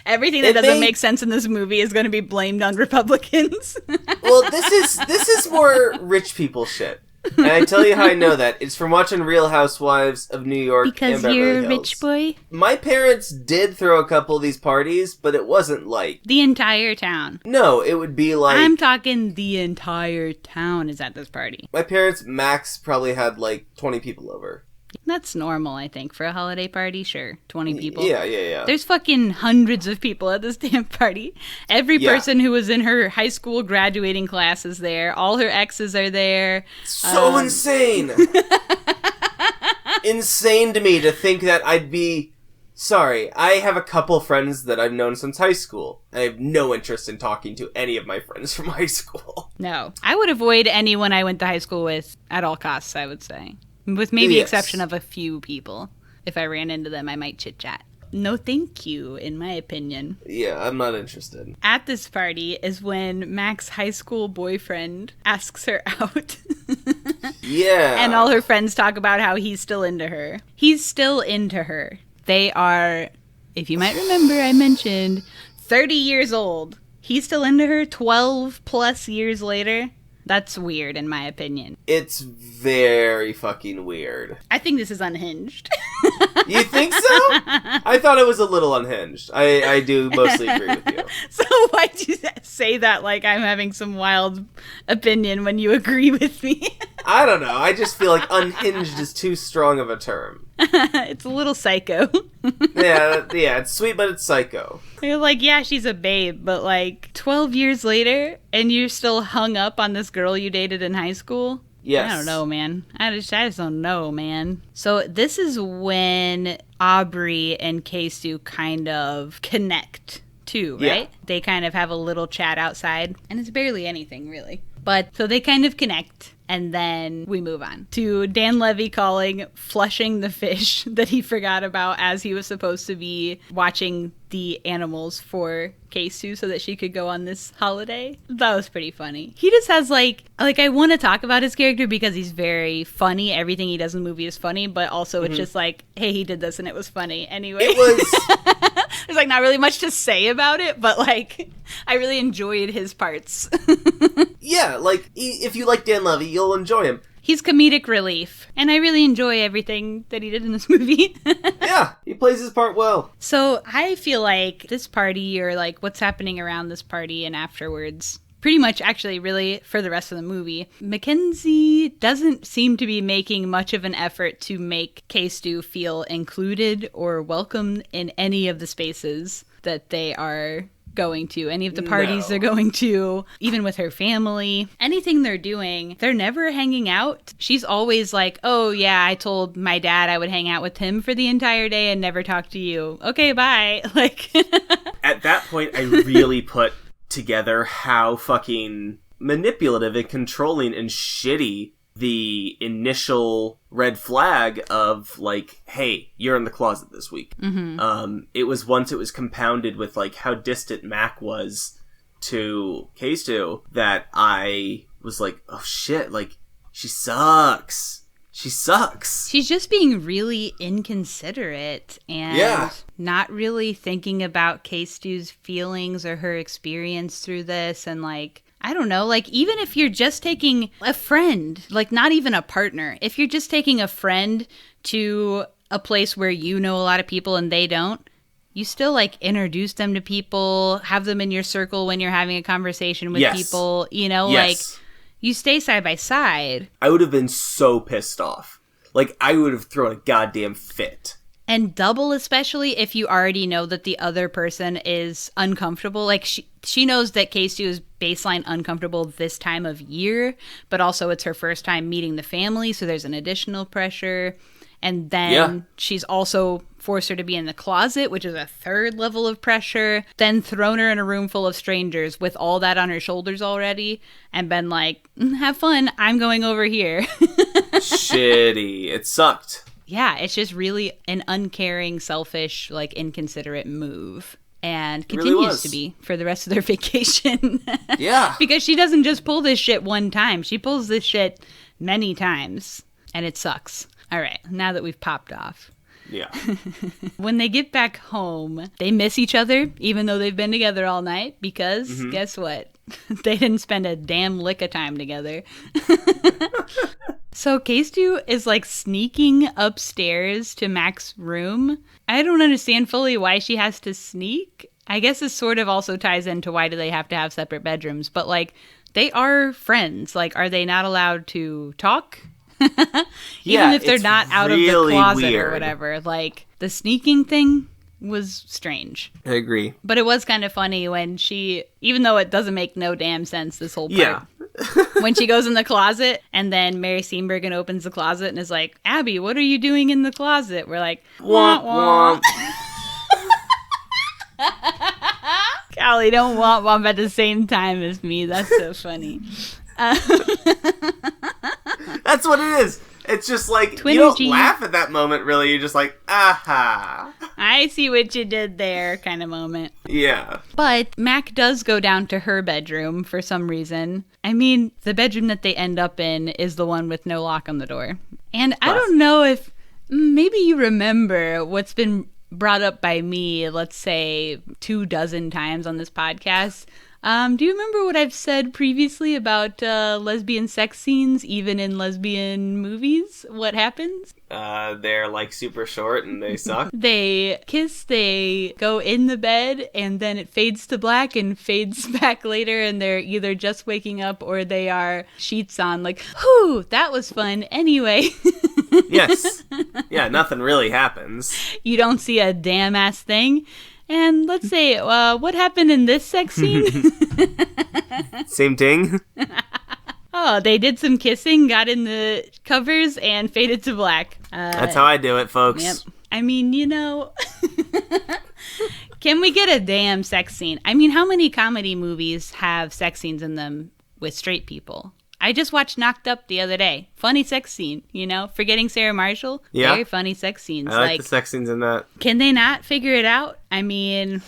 Everything that doesn't make sense in this movie is going to be blamed on Republicans. Well, this is more rich people shit. And I tell you how I know that. It's from watching Real Housewives of New York because and Beverly you're Hills. a rich boy? My parents did throw a couple of these parties, but it wasn't like... The entire town. No, it would be like... I'm talking the entire town is at this party. My parents max probably had like 20 people over. That's normal, I think, for a holiday party. Sure, 20 people. Yeah. There's fucking hundreds of people at this damn party. Every person who was in her high school graduating class is there. All her exes are there. So insane. Insane to me to think that I'd be... Sorry, I have a couple friends that I've known since high school. I have no interest in talking to any of my friends from high school. No. I would avoid anyone I went to high school with at all costs, I would say. With maybe exception of a few people. If I ran into them, I might chit-chat. No thank you, in my opinion. Yeah, I'm not interested. At this party is when Mac's high school boyfriend asks her out. Yeah. And all her friends talk about how he's still into her. He's still into her. They are, if you might remember, I mentioned 30 years old. He's still into her 12 plus years later. That's weird, in my opinion. It's very fucking weird. I think this is unhinged. You think so? I thought it was a little unhinged. I do mostly agree with you. So why'd you say that like I'm having some wild opinion when you agree with me? I don't know. I just feel like unhinged is too strong of a term. It's a little psycho. Yeah, it's sweet, but it's psycho. You're like, yeah, she's a babe, but like 12 years later, and you're still hung up on this girl you dated in high school? Yes. I don't know, man. I just don't know, man. So this is when Aubrey and Keisu kind of connect too, right? Yeah. They kind of have a little chat outside, and it's barely anything, really. But so they kind of connect, and then we move on to Dan Levy calling flushing the fish that he forgot about as he was supposed to be watching the animals for Keisu so that she could go on this holiday. That was pretty funny. He just has like I want to talk about his character because he's very funny. Everything he does in the movie is funny, but also it's just like, hey, he did this and it was funny anyway. It was... There's like not really much to say about it, but like I really enjoyed his parts. Yeah, like if you like Dan Levy, you'll enjoy him. He's comedic relief, and I really enjoy everything that he did in this movie. Yeah, he plays his part well. So I feel like this party, or like what's happening around this party and afterwards, pretty much actually really for the rest of the movie, Mackenzie doesn't seem to be making much of an effort to make Keisu feel included or welcome in any of the spaces that they are going to, any of the parties they're going to, even with her family. Anything they're doing, they're never hanging out. She's always like, oh yeah, I told my dad I would hang out with him for the entire day and never talk to you. Okay, bye. Like at that point, I really put together how fucking manipulative and controlling and shitty the initial red flag of like, hey, you're in the closet this week. Mm-hmm. It was once it was compounded with like how distant Mac was to Keisu that I was like, oh shit, like she sucks. She sucks. She's just being really inconsiderate and not really thinking about K-Stu's feelings or her experience through this. And like, I don't know, like even if you're just taking a friend, like not even a partner, if you're just taking a friend to a place where you know a lot of people and they don't, you still like introduce them to people, have them in your circle when you're having a conversation with people, you know, like you stay side by side. I would have been so pissed off. Like I would have thrown a goddamn fit. And double, especially if you already know that the other person is uncomfortable. Like she knows that K-Stu is baseline uncomfortable this time of year, but also it's her first time meeting the family, so there's an additional pressure. And then she's also forced her to be in the closet, which is a third level of pressure. Then thrown her in a room full of strangers with all that on her shoulders already. And been like, have fun. I'm going over here. Shitty. It sucked. Yeah, it's just really an uncaring, selfish, like inconsiderate move. And continues to be for the rest of their vacation. Yeah. Because she doesn't just pull this shit one time. She pulls this shit many times. And it sucks. All right, now that we've popped off. Yeah. When they get back home, they miss each other, even though they've been together all night, because guess what? They didn't spend a damn lick of time together. So K-Stu is like sneaking upstairs to Mac's room. I don't understand fully why she has to sneak. I guess this sort of also ties into why do they have to have separate bedrooms, but like they are friends. Like, are they not allowed to talk? Even if they're not out of the closet or whatever. Like, the sneaking thing was strange. I agree. But it was kind of funny when she, even though it doesn't make no damn sense, this whole part. Yeah. When she goes in the closet and then Mary Steenburgen opens the closet and is like, Abby, what are you doing in the closet? We're like, womp womp. Callie, don't womp womp at the same time as me. That's so funny. That's what it is. It's just like, Twinergy. You don't laugh at that moment, really. You're just like, aha. I see what you did there kind of moment. Yeah. But Mac does go down to her bedroom for some reason. I mean, the bedroom that they end up in is the one with no lock on the door. And I don't know if maybe you remember what's been brought up by me, let's say 24 times on this podcast. Do you remember what I've said previously about lesbian sex scenes, even in lesbian movies? What happens? They're like super short and they suck. They kiss, they go in the bed, and then it fades to black and fades back later, and they're either just waking up or they are sheets on, like, whew, that was fun. Anyway. Yes. Yeah, nothing really happens. You don't see a damn ass thing. And let's say, what happened in this sex scene? Same thing. Oh, they did some kissing, got in the covers, and faded to black. That's how I do it, folks. Yep. I mean, you know, can we get a damn sex scene? I mean, how many comedy movies have sex scenes in them with straight people? I just watched Knocked Up the other day. Funny sex scene, you know? Forgetting Sarah Marshall. Yeah. Very funny sex scenes. I like the sex scenes in that. Can they not figure it out? I mean,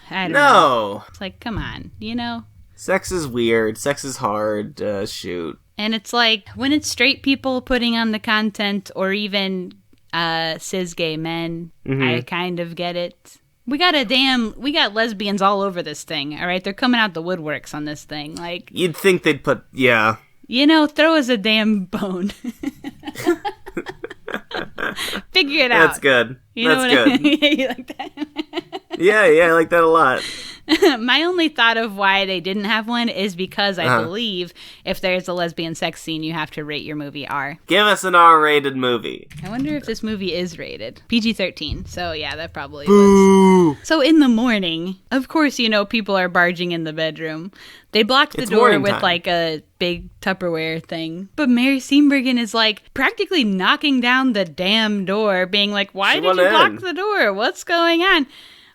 I don't know. No. It's like, come on, you know? Sex is weird. Sex is hard. Shoot. And it's like, when it's straight people putting on the content, or even cis gay men, I kind of get it. We got lesbians all over this thing, all right? They're coming out the woodworks on this thing. Like, You'd think they'd put, yeah. You know, throw us a damn bone. Figure it out. That's good. You know That's good. I mean? You like that? Yeah, I like that a lot. My only thought of why they didn't have one is because I believe if there's a lesbian sex scene, you have to rate your movie R. Give us an R-rated movie. I wonder if this movie is rated. PG-13. So yeah, that probably Boo. was. So in the morning, of course, you know, people are barging in the bedroom. They block the door with like a big Tupperware thing. But Mary Steenburgen is like practically knocking down the damn door, being like, why did you block the door? What's going on?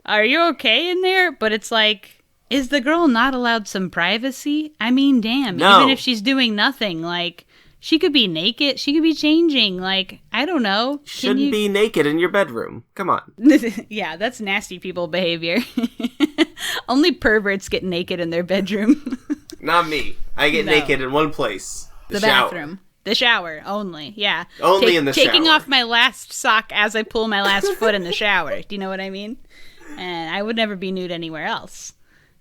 Are you okay in there? But it's like, is the girl not allowed some privacy? I mean, damn. No. Even if she's doing nothing, like, she could be naked. She could be changing. Like, I don't know. Shouldn't be naked in your bedroom. Come on. Yeah, that's nasty people behavior. Only perverts get naked in their bedroom. Not me. I get naked in one place. The shower. bathroom. The shower, only, yeah. Only in the shower. Taking off my last sock as I pull my last foot in the shower. Do you know what I mean? And I would never be nude anywhere else.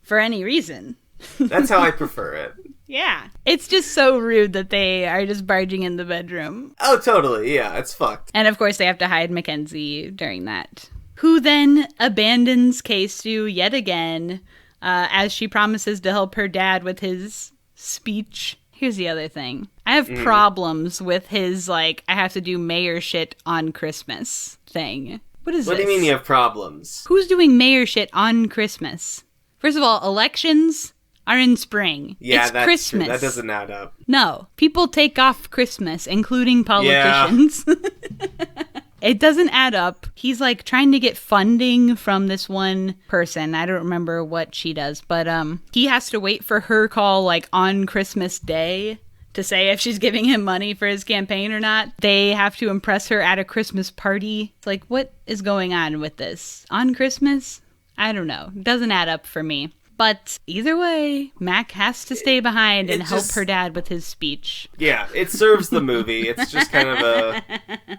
For any reason. That's how I prefer it. Yeah. It's just so rude that they are just barging in the bedroom. Oh, totally. Yeah, it's fucked. And of course they have to hide Mackenzie during that. Who then abandons K-Stu yet again as she promises to help her dad with his speech. Here's the other thing. I have problems with his, I have to do mayor shit on Christmas thing. What is this? What do you mean you have problems? Who's doing mayor shit on Christmas? First of all, elections are in spring. Yeah, it's that's Christmas. True. That doesn't add up. No. People take off Christmas, including politicians. Yeah. It doesn't add up. He's trying to get funding from this one person. I don't remember what she does, but he has to wait for her call on Christmas Day to say if she's giving him money for his campaign or not. They have to impress her at a Christmas party. It's what is going on with this? On Christmas? I don't know. It doesn't add up for me. But either way, Mac has to stay behind and help her dad with his speech. Yeah, it serves the movie. It's just kind of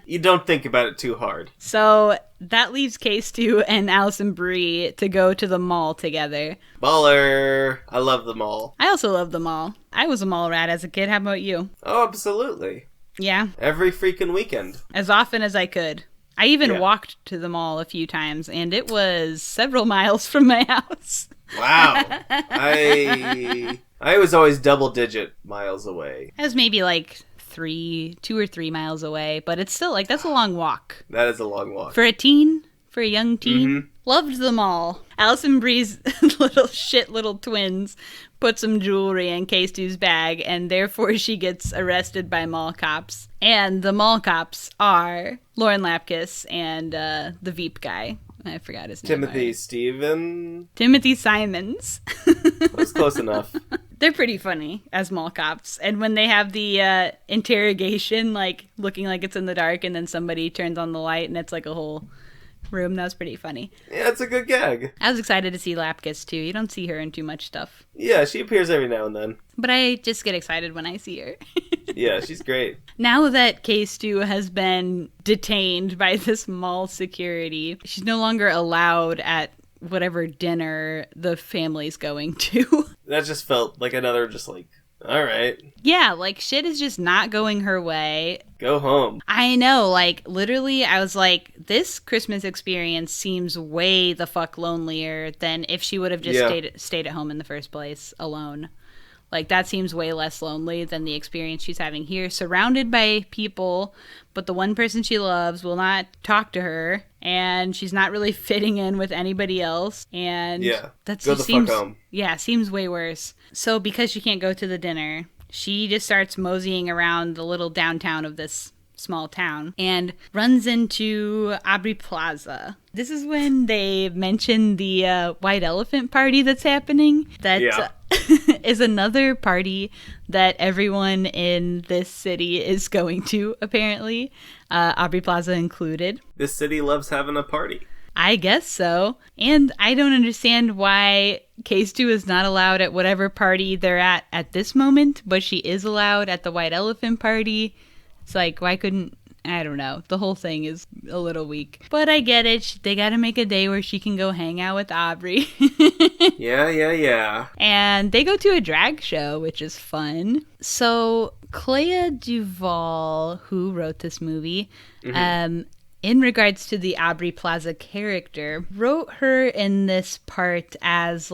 you don't think about it too hard. So that leaves K-Stu and Allison Brie to go to the mall together. Baller! I love the mall. I also love the mall. I was a mall rat as a kid. How about you? Oh, absolutely. Yeah? Every freaking weekend. As often as I could. I even walked to the mall a few times, and it was several miles from my house. Wow. I was always double-digit miles away. I was maybe 2 or 3 miles away, but it's still that's a long walk. That is a long walk. For a young teen. Mm-hmm. Loved them all. Allison Brie's little twins put some jewelry in K-Stu's bag, and therefore she gets arrested by mall cops. And the mall cops are Lauren Lapkus and the Veep guy. I forgot his name. Timothy Simons. That was close enough. They're pretty funny as mall cops. And when they have the interrogation, looking like it's in the dark, and then somebody turns on the light and it's a whole room, that was pretty funny. Yeah, it's a good gag. I was excited to see Lapkus too. You don't see her in too much stuff. Yeah, she appears every now and then. But I just get excited when I see her. Yeah, she's great. Now that K-Stu has been detained by this mall security, she's no longer allowed at whatever dinner the family's going to. That just felt like another all right. Yeah, shit is just not going her way. Go home. I know, literally, I was this Christmas experience seems way the fuck lonelier than if she would have just stayed at home in the first place, alone. That seems way less lonely than the experience she's having here, surrounded by people, but the one person she loves will not talk to her, and she's not really fitting in with anybody else, and that go the seems, fuck home. Yeah, seems way worse. So because she can't go to the dinner, she just starts moseying around the little downtown of this small town and runs into Aubrey Plaza. This is when they mention the white elephant party that's happening. That is another party that everyone in this city is going to, apparently. Aubrey Plaza included. This city loves having a party. I guess so. And I don't understand why K-Stu is not allowed at whatever party they're at this moment, but she is allowed at the white elephant party. It's why couldn't... I don't know. The whole thing is a little weak. But I get it. They gotta make a day where she can go hang out with Aubrey. Yeah. And they go to a drag show, which is fun. So, Clea Duvall, who wrote this movie, in regards to the Aubrey Plaza character, wrote her in this part as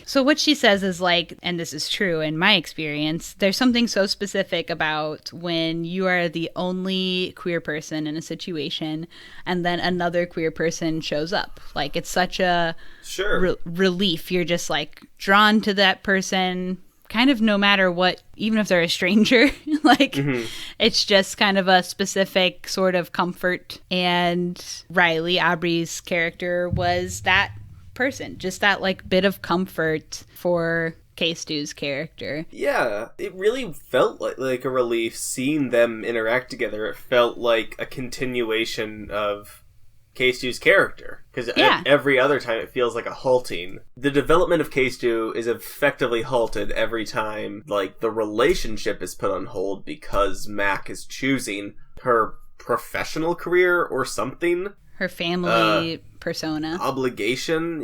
so what she says is and this is true in my experience, there's something so specific about when you are the only queer person in a situation and then another queer person shows up. It's such a relief. You're just drawn to that person kind of no matter what, even if they're a stranger. It's just kind of a specific sort of comfort. And Riley, Aubrey's character, was that person, just that bit of comfort for K-Stu's character. Yeah, it really felt like a relief seeing them interact together. It felt like a continuation of K-Stu's character. Because every other time it feels like a halting. The development of K-Stu is effectively halted every time, like, the relationship is put on hold because Mac is choosing her professional career or something. Her family persona. Obligation,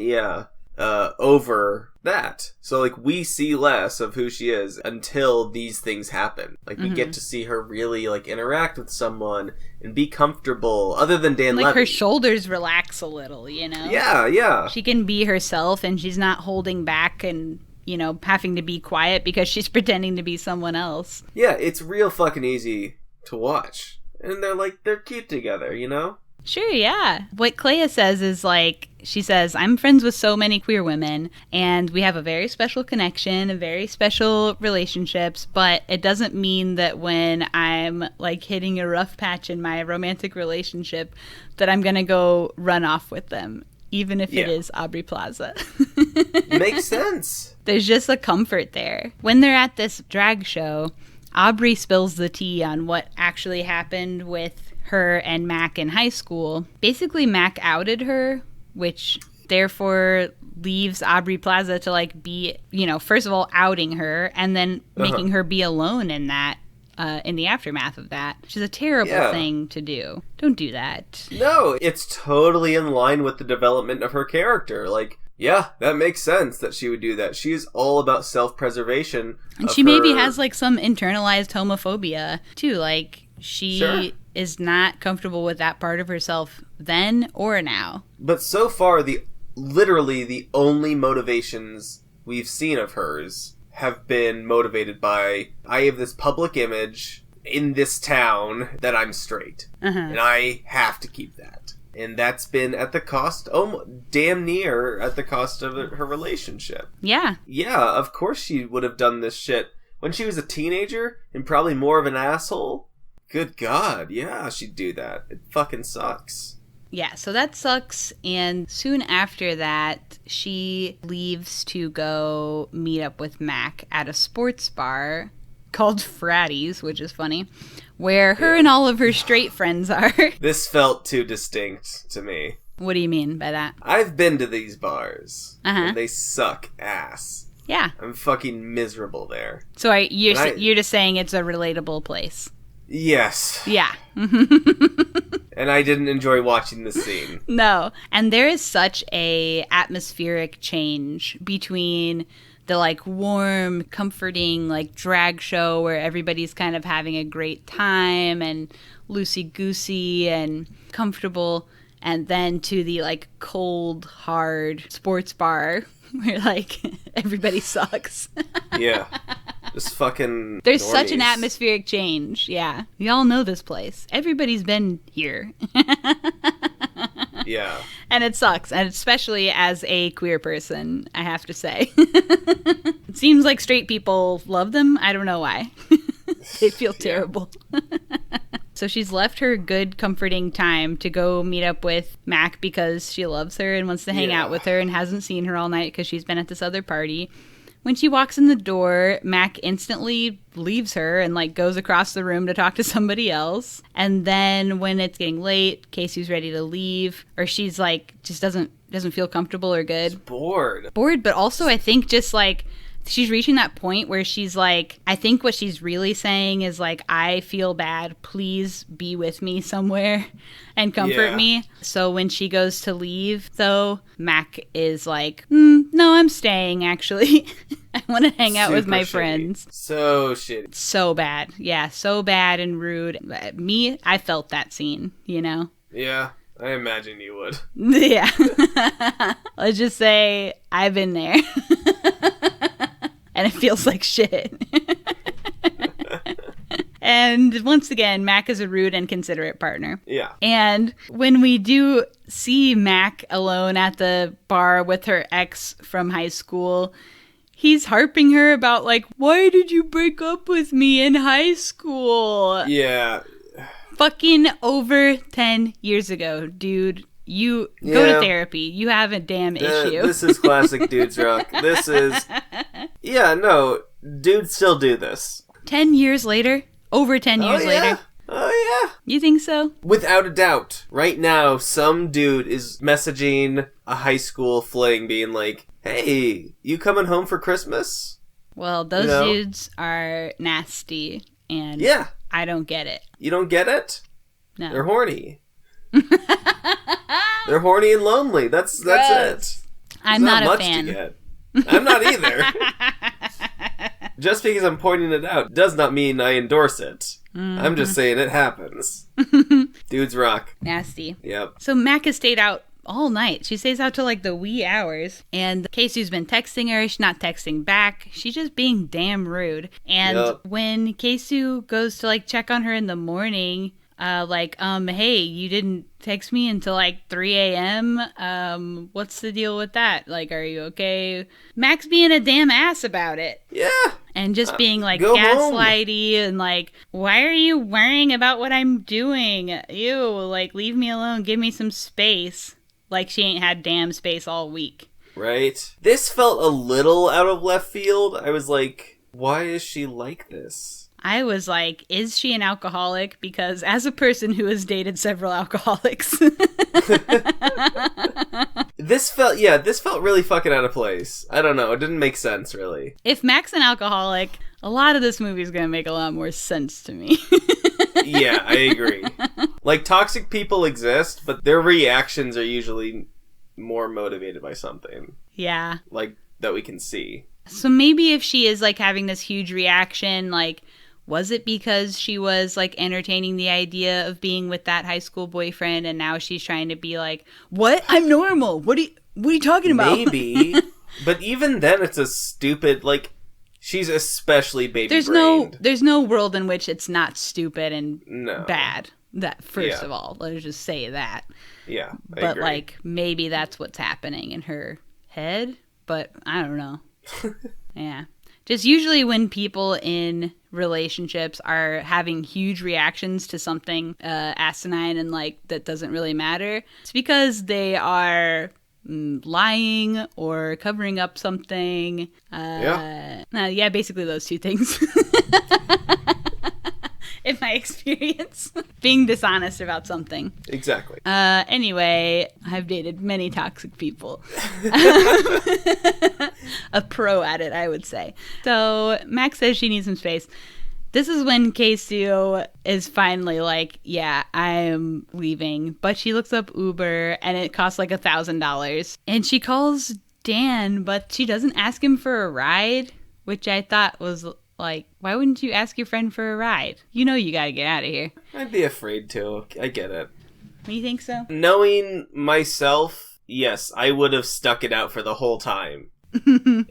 over that. So, like, we see less of who she is until these things happen. Like, we get to see her really, like, interact with someone and be comfortable, other than Dan Levy. Like, her shoulders relax a little, you know? Yeah. She can be herself, and she's not holding back and, you know, having to be quiet because she's pretending to be someone else. Yeah, it's real fucking easy to watch. And they're cute together, you know? Sure, yeah. What Clea says is, like, she says, I'm friends with so many queer women, and we have a very special connection, a very special relationships, but it doesn't mean that when I'm, like, hitting a rough patch in my romantic relationship that I'm gonna go run off with them, even if it is Aubrey Plaza. Makes sense. There's just a comfort there. When they're at this drag show, Aubrey spills the tea on what actually happened with her and Mac in high school. Basically, Mac outed her, which therefore leaves Aubrey Plaza to, like, be, you know, first of all, outing her and then making her be alone in that, in the aftermath of that, which is a terrible thing to do. Don't do that. No, it's totally in line with the development of her character. Like, yeah, that makes sense that she would do that. She's all about self-preservation. And she maybe has, like, some internalized homophobia, too. Like, she is not comfortable with that part of herself then or now. But so far, literally the only motivations we've seen of hers have been motivated by, I have this public image in this town that I'm straight. And I have to keep that. And that's been at the cost, damn near at the cost of her relationship. Yeah. Yeah, of course she would have done this shit when she was a teenager and probably more of an asshole. Good God, yeah, she'd do that. It fucking sucks. Yeah, so that sucks. And soon after that, she leaves to go meet up with Mac at a sports bar called Fratties, which is funny, where her and all of her straight friends are. This felt too distinct to me. What do you mean by that? I've been to these bars, and they suck ass. Yeah. I'm fucking miserable there. So you're just saying it's a relatable place? Yes. Yeah. And I didn't enjoy watching this scene. No. And there is such a atmospheric change between the, like, warm, comforting, like, drag show where everybody's kind of having a great time and loosey-goosey and comfortable, and then to the, like, cold, hard sports bar where, like, everybody sucks. Yeah. Just fucking There's normies. such an atmospheric change. Yeah. We all know this place. Everybody's been here. Yeah. And it sucks. And especially as a queer person, I have to say. It seems like straight people love them. I don't know why. They feel terrible. So she's left her good, comforting time to go meet up with Mac because she loves her and wants to hang out with her and hasn't seen her all night because she's been at this other party. When she walks in the door, Mac instantly leaves her and, like, goes across the room to talk to somebody else. And then when it's getting late, Casey's ready to leave, or she's, like, just doesn't feel comfortable or good. She's bored. Bored, but also I think just, like, she's reaching that point where she's like, I think what she's really saying is, like, I feel bad. Please be with me somewhere and comfort me. So when she goes to leave, though, Mac is like, no, I'm staying, actually. I want to hang out with my friends. So shitty. So bad. Yeah, so bad and rude. Me, I felt that scene, you know? Yeah, I imagine you would. Yeah. Let's just say I've been there. And it feels like shit. And once again, Mac is a rude and considerate partner. Yeah. And when we do see Mac alone at the bar with her ex from high school, he's harping her about, like, why did you break up with me in high school? Yeah. Fucking over 10 years ago, dude. You go to therapy. You have a damn issue. This is classic dudes rock. This is... Yeah, no. Dudes still do this. 10 years later? Over 10 years later? Oh, yeah. You think so? Without a doubt. Right now, some dude is messaging a high school fling being like, hey, you coming home for Christmas? Well, those dudes are nasty, and yeah. I don't get it. You don't get it? No. They're horny. They're horny and lonely. That's it. I'm not a fan. To get. I'm not either. Just because I'm pointing it out does not mean I endorse it. Mm-hmm. I'm just saying it happens. Dudes rock. Nasty. Yep. So Mac has stayed out all night. She stays out till like the wee hours. And Casey's been texting her. She's not texting back. She's just being damn rude. And when Casey goes to like check on her in the morning, hey, you didn't text me until like 3 a.m. What's the deal with that? Like, are you okay? Mac's being a damn ass about it. Yeah. And just being like gaslighty and like, why are you worrying about what I'm doing? Ew, like, leave me alone. Give me some space. Like she ain't had damn space all week. Right. This felt a little out of left field. I was like, why is she like this? I was like, is she an alcoholic? Because as a person who has dated several alcoholics. This felt really fucking out of place. I don't know. It didn't make sense, really. If Mac's an alcoholic, a lot of this movie is going to make a lot more sense to me. Yeah, I agree. Like, toxic people exist, but their reactions are usually more motivated by something. Yeah. Like, that we can see. So maybe if she is, like, having this huge reaction, like, was it because she was, like, entertaining the idea of being with that high school boyfriend, and now she's trying to be like, what? I'm normal. What are you talking about? Maybe. But even then, it's a stupid, like, she's especially baby-brained. There's no world in which it's not stupid and bad. That first of all, let's just say that. Yeah, I but agree. Like maybe that's what's happening in her head, but I don't know. Yeah. Just usually when people in relationships are having huge reactions to something asinine and like that doesn't really matter, it's because they are lying or covering up something. Basically those two things. In my experience, being dishonest about something. Exactly. Anyway, I've dated many toxic people. A pro at it, I would say. So Max says she needs some space. This is when Casey is finally like, yeah, I'm leaving. But she looks up Uber and it costs like $1,000. And she calls Dan, but she doesn't ask him for a ride, which I thought was like, why wouldn't you ask your friend for a ride? You know you gotta get out of here. I'd be afraid to. I get it. You think so? Knowing myself, yes, I would have stuck it out for the whole time.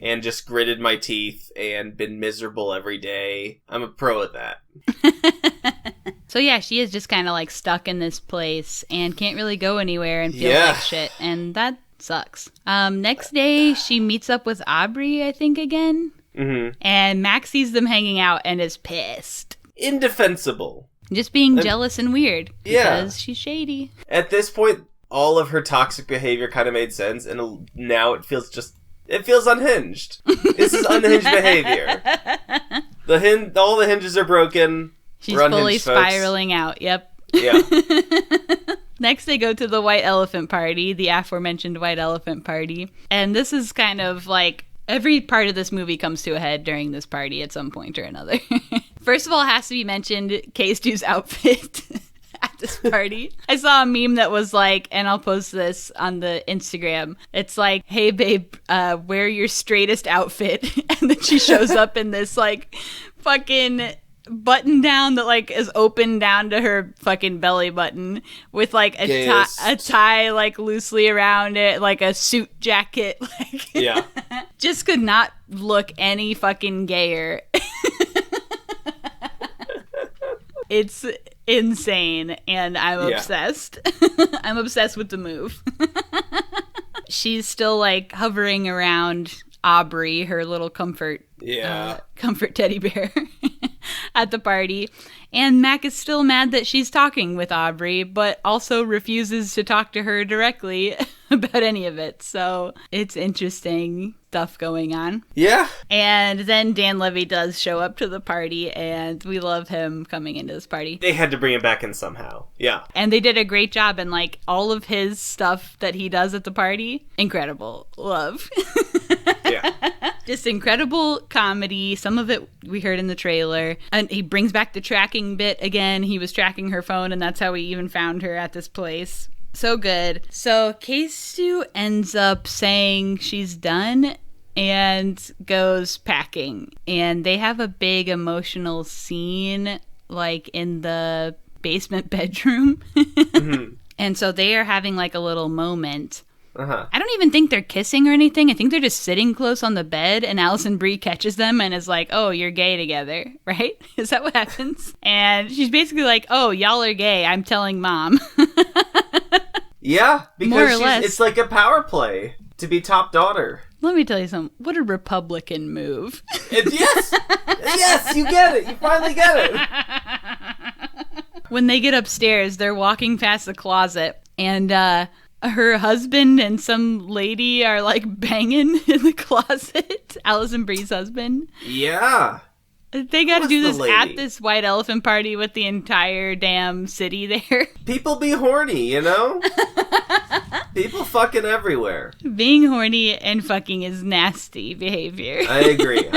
And just gritted my teeth and been miserable every day. I'm a pro at that. So yeah, she is just kind of like stuck in this place and can't really go anywhere and feels like shit. And that sucks. Next day, she meets up with Aubrey, I think, again. Mm-hmm. And Max sees them hanging out and is pissed. Indefensible. Just being jealous and weird. Because she's shady. At this point, all of her toxic behavior kind of made sense. And now it feels unhinged. This is unhinged behavior. All the hinges are broken. She's fully spiraling out. Yep. Yeah. Next, they go to the White Elephant Party, the aforementioned White Elephant Party. And this is kind of like every part of this movie comes to a head during this party at some point or another. First of all, it has to be mentioned K-Stew's outfit at this party. I saw a meme that was like, and I'll post this on the Instagram. It's like, hey babe, wear your straightest outfit. And then she shows up in this like fucking button down that like is open down to her fucking belly button with like a tie like loosely around it, like a suit jacket. Like, yeah. Just could not look any fucking gayer. It's insane, and I'm obsessed. I'm obsessed with the move. She's still like hovering around Aubrey, her little comfort teddy bear. at the party. And Mac is still mad that she's talking with Aubrey, but also refuses to talk to her directly about any of it. So it's interesting stuff going on. Yeah. And then Dan Levy does show up to the party, and we love him coming into this party. They had to bring him back in somehow. Yeah. And they did a great job, and like all of his stuff that he does at the party, incredible. Love. Yeah. Just incredible comedy. Some of it we heard in the trailer. And he brings back the tracking bit again. He was tracking her phone, and that's how we even found her at this place. So good. So Keistu ends up saying she's done and goes packing. And they have a big emotional scene, like in the basement bedroom. Mm-hmm. And so they are having like a little moment. Uh-huh. I don't even think they're kissing or anything. I think they're just sitting close on the bed, and Alison Brie catches them and is like, oh, you're gay together, right? Is that what happens? And she's basically like, oh, y'all are gay. I'm telling mom. Yeah, More or because less. It's like a power play to be top daughter. Let me tell you something. What a Republican move. Yes! Yes, you get it. You finally get it. When they get upstairs, they're walking past the closet, and her husband and some lady are like banging in the closet. Alison Brie's husband. Yeah. They got to What's do the this lady? at this white elephant party with the entire damn city there. People be horny, you know? People fucking everywhere. Being horny and fucking is nasty behavior. I agree.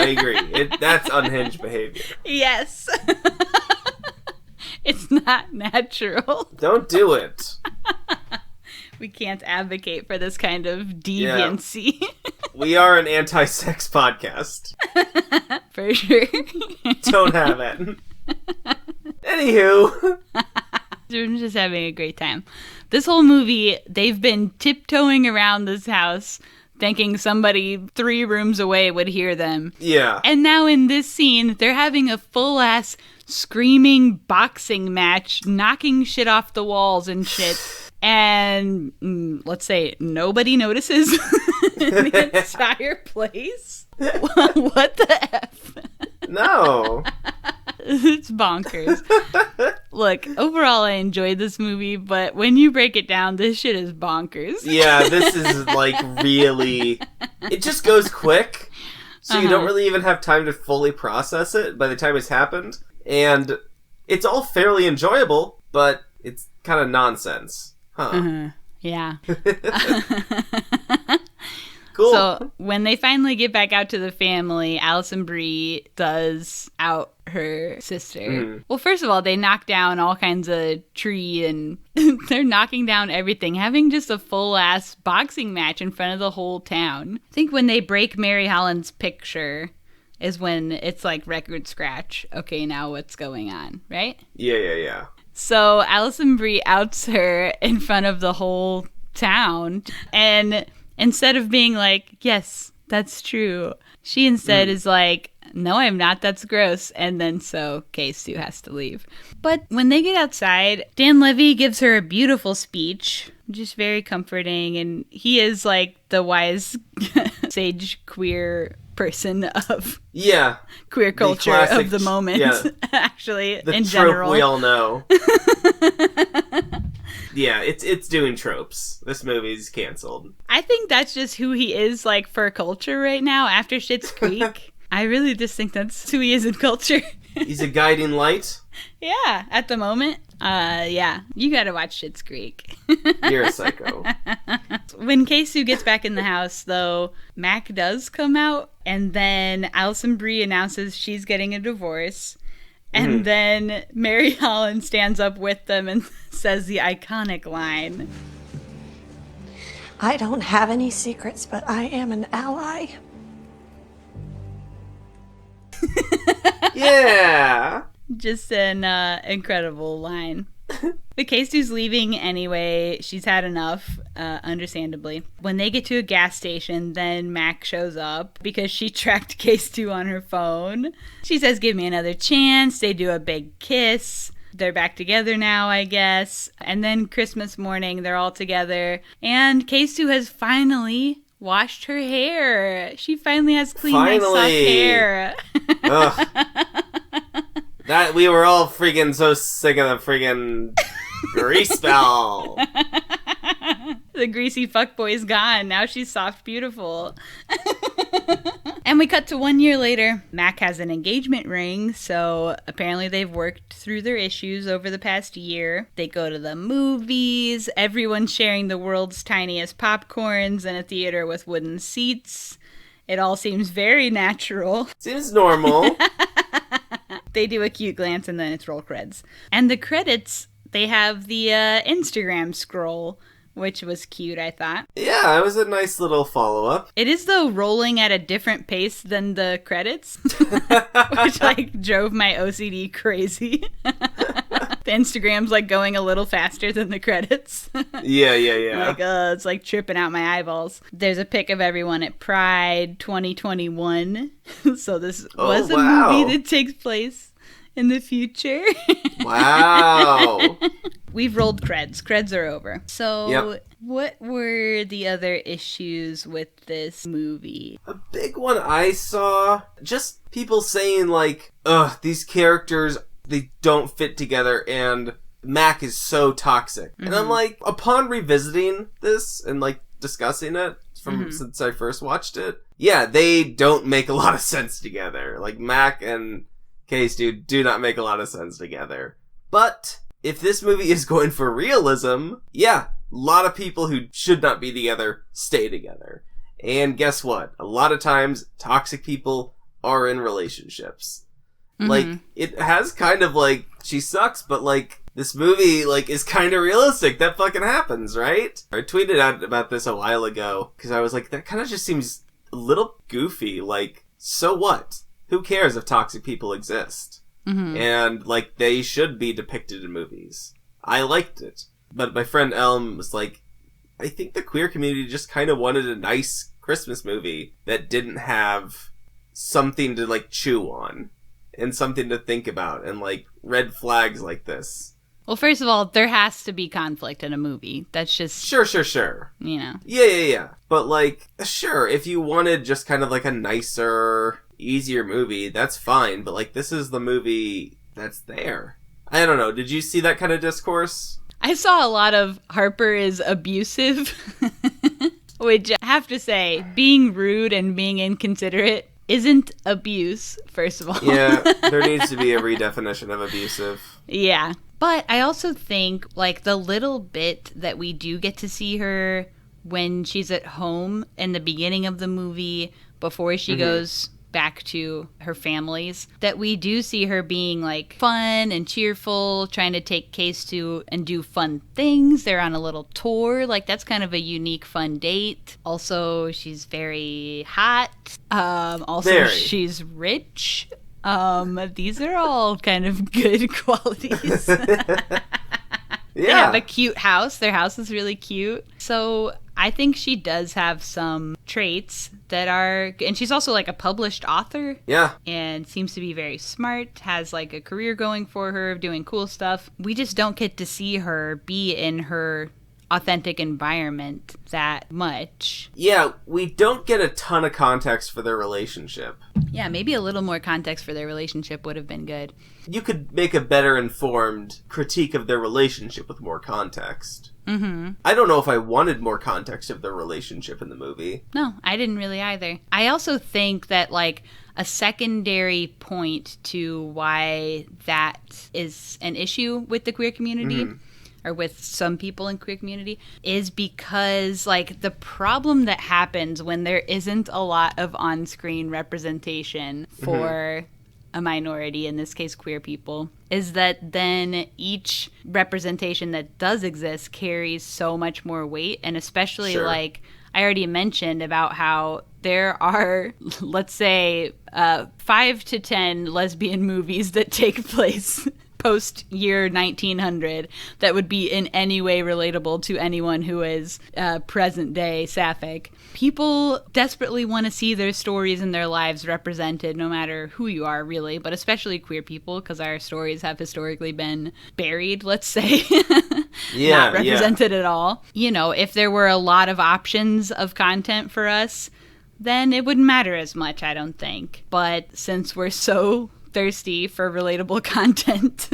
That's unhinged behavior. Yes. It's not natural. Don't do it. We can't advocate for this kind of deviancy. Yeah. We are an anti-sex podcast. For sure. Don't have it. Anywho. I'm just having a great time. This whole movie, they've been tiptoeing around this house, thinking somebody 3 rooms away would hear them. Yeah. And now in this scene, they're having a full-ass screaming boxing match, knocking shit off the walls and shit. And let's say nobody notices the entire place. What the F? No. It's bonkers. Look, overall I enjoyed this movie, but when you break it down, this shit is bonkers. Yeah, this is like really... It just goes quick, so you don't really even have time to fully process it by the time it's happened. And it's all fairly enjoyable, but it's kind of nonsense. Huh. Yeah. Cool. So when they finally get back out to the family, Alison Brie does out her sister. Mm. Well, first of all, they knock down all kinds of tree and they're knocking down everything, having just a full-ass boxing match in front of the whole town. I think when they break Mary Holland's picture is when it's like record scratch. Okay, now what's going on, right? Yeah. So Alison Brie outs her in front of the whole town, and instead of being like, yes, that's true, she instead is like, no, I'm not, that's gross. And then so Keistu has to leave. But when they get outside, Dan Levy gives her a beautiful speech, just very comforting, and he is like the wise sage queer person of queer culture classic, of the moment, actually, the in trope general. We all know. Yeah, it's doing tropes. This movie's canceled. I think that's just who he is, like, for culture right now, after Schitt's Creek. I really just think that's who he is in culture. He's a guiding light? Yeah, at the moment. Yeah, you gotta watch Schitt's Creek. You're a psycho. When Keistu gets back in the house, though, Mac does come out, and then Alison Brie announces she's getting a divorce. And then Mary Holland stands up with them and says the iconic line. I don't have any secrets, but I am an ally. Yeah. Just an incredible line. The Keistu's leaving anyway. She's had enough, understandably. When they get to a gas station, then Mac shows up because she tracked Keistu on her phone. She says, give me another chance. They do a big kiss. They're back together now, I guess. And then Christmas morning, they're all together. And Keistu has finally washed her hair. She finally has clean, nice, soft hair. That we were all freaking so sick of the freaking grease spell. The greasy fuckboy's gone. Now she's soft beautiful. And we cut to 1 year later. Mac has an engagement ring, so apparently they've worked through their issues over the past year. They go to the movies. Everyone's sharing the world's tiniest popcorns in a theater with wooden seats. It all seems very natural. Seems normal. They do a cute glance and then it's roll creds. And the credits, they have the Instagram scroll, which was cute, I thought. Yeah, it was a nice little follow-up. It is, though, rolling at a different pace than the credits, which, like, drove my OCD crazy. The Instagram's, like, going a little faster than the credits. Yeah. Like, it's, like, tripping out my eyeballs. There's a pic of everyone at Pride 2021. So this was a movie that takes place in the future. Wow. We've rolled creds. Creds are over. So What were the other issues with this movie? A big one I saw, just people saying like, ugh, these characters, they don't fit together and Mac is so toxic. Mm-hmm. And I'm like, upon revisiting this and like discussing it from since I first watched it, yeah, they don't make a lot of sense together. Like Mac and Case do not make a lot of sense together. But if this movie is going for realism, yeah, a lot of people who should not be together stay together. And guess what? A lot of times, toxic people are in relationships. Mm-hmm. Like, it has kind of like, she sucks, but like, this movie, like, is kind of realistic. That fucking happens, right? I tweeted out about this a while ago, because I was like, that kind of just seems a little goofy. Like, so what? Who cares if toxic people exist? Mm-hmm. And, like, they should be depicted in movies. I liked it. But my friend Elm was like, I think the queer community just kind of wanted a nice Christmas movie that didn't have something to, like, chew on. And something to think about. And, like, red flags like this. Well, first of all, there has to be conflict in a movie. That's just... Sure. You know. Yeah. But, like, sure, if you wanted just kind of, like, a nicer, easier movie, that's fine. But, like, this is the movie that's there. I don't know. Did you see that kind of discourse? I saw a lot of Harper is abusive. Which, I have to say, being rude and being inconsiderate isn't abuse, first of all. Yeah, there needs to be a redefinition of abusive. Yeah. But I also think, like, the little bit that we do get to see her when she's at home in the beginning of the movie, before she goes back to her family's, that we do see her being, like, fun and cheerful, trying to take Case to and do fun things. They're on a little tour. Like, that's kind of a unique, fun date. Also, she's very hot. She's rich. These are all kind of good qualities. They have a cute house. Their house is really cute. So I think she does have some traits that are... And she's also, like, a published author. Yeah. And seems to be very smart. Has, like, a career going for her of doing cool stuff. We just don't get to see her be in her authentic environment that much. Yeah, we don't get a ton of context for their relationship. Yeah, maybe a little more context for their relationship would have been good. You could make a better informed critique of their relationship with more context. Mm-hmm. I don't know if I wanted more context of their relationship in the movie. No, I didn't really either. I also think that, like, a secondary point to why that is an issue with the queer community, or with some people in queer community, is because, like, the problem that happens when there isn't a lot of on-screen representation for a minority, in this case queer people, is that then each representation that does exist carries so much more weight. And especially, like, I already mentioned about how there are, let's say, 5 to 10 lesbian movies that take place post-year 1900 that would be in any way relatable to anyone who is present-day sapphic. People desperately want to see their stories and their lives represented, no matter who you are, really, but especially queer people, because our stories have historically been buried, let's say. Not represented at all. You know, if there were a lot of options of content for us, then it wouldn't matter as much, I don't think. But since we're so thirsty for relatable content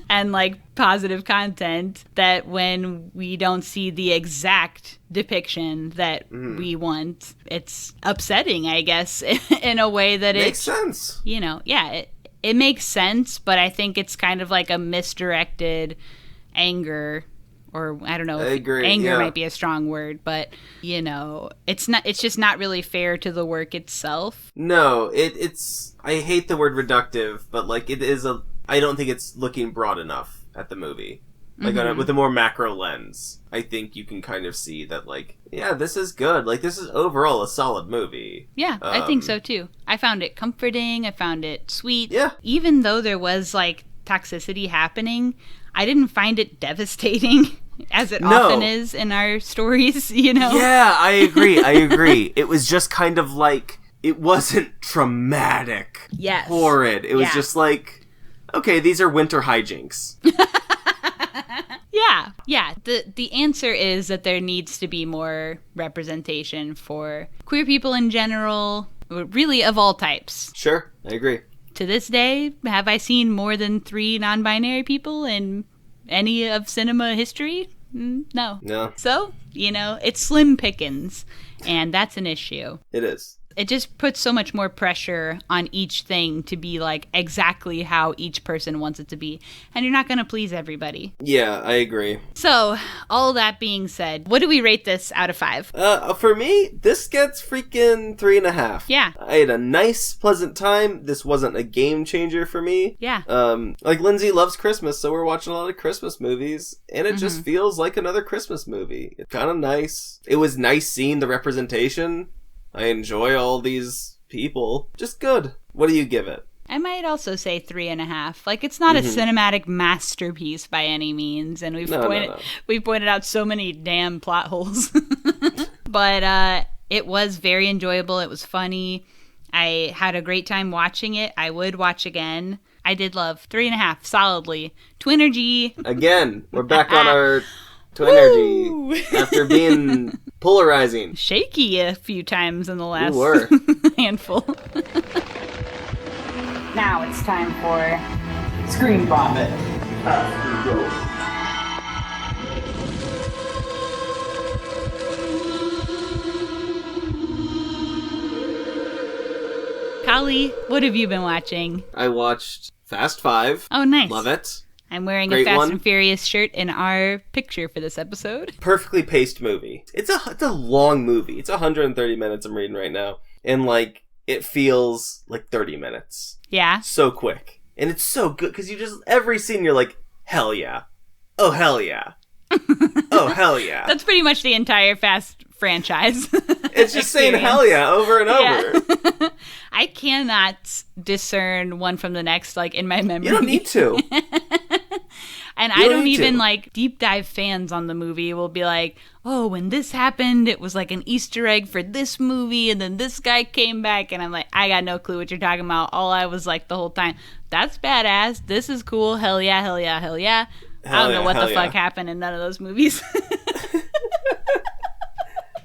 and like positive content that when we don't see the exact depiction that we want, it's upsetting, I guess, in a way that makes sense. You know, yeah, it makes sense, but I think it's kind of like a misdirected anger, or I don't know. I agree. Anger might be a strong word, but you know, it's just not really fair to the work itself. No, it's. I hate the word reductive, but like it is I don't think it's looking broad enough at the movie. Like with a more macro lens, I think you can kind of see that, like, yeah, this is good. Like, this is overall a solid movie. Yeah, I think so too. I found it comforting. I found it sweet. Yeah. Even though there was like toxicity happening, I didn't find it devastating as it often is in our stories, you know? Yeah, I agree. It was just kind of like, it wasn't traumatic. Yes. Horrid. It was just like, okay, these are winter hijinks. Yeah. The answer is that there needs to be more representation for queer people in general, really of all types. Sure, I agree. To this day, have I seen more than 3 non-binary people in any of cinema history? No. No. So, you know, it's slim pickings, and that's an issue. It is. It just puts so much more pressure on each thing to be like exactly how each person wants it to be. And you're not going to please everybody. Yeah, I agree. So, all that being said, what do we rate this out of 5? For me, this gets freaking 3.5. Yeah. I had a nice, pleasant time. This wasn't a game changer for me. Yeah. Like, Lindsay loves Christmas, so we're watching a lot of Christmas movies, and it just feels like another Christmas movie. It's kind of nice. It was nice seeing the representation. I enjoy all these people. Just good. What do you give it? I might also say 3.5. Like, it's not a cinematic masterpiece by any means, and we've pointed out so many damn plot holes. But it was very enjoyable. It was funny. I had a great time watching it. I would watch again. I did love 3.5 solidly. Twinergy. Again, we're back on our Twinergy after being polarizing. Shaky a few times in the last handful. Now it's time for ScreenVomit. Kali, what have you been watching? I watched Fast 5. Oh, nice. Love it. I'm wearing Great a Fast one. and Furious shirt in our picture for this episode. Perfectly paced movie. It's a long movie. It's 130 minutes I'm reading right now. And, like, it feels like 30 minutes. Yeah. So quick. And it's so good, because you just, every scene you're like, hell yeah. Oh, hell yeah. Oh, hell yeah. That's pretty much the entire Fast franchise. It's just saying hell yeah over and over. Yeah. I cannot discern one from the next, like, in my memory. You don't need to. And I don't even, like, deep dive fans on the movie will be like, oh, when this happened, it was like an Easter egg for this movie, and then this guy came back, and I'm like, I got no clue what you're talking about. All I was like the whole time, that's badass, this is cool, hell yeah, hell yeah, hell yeah. I don't know what the fuck happened in none of those movies.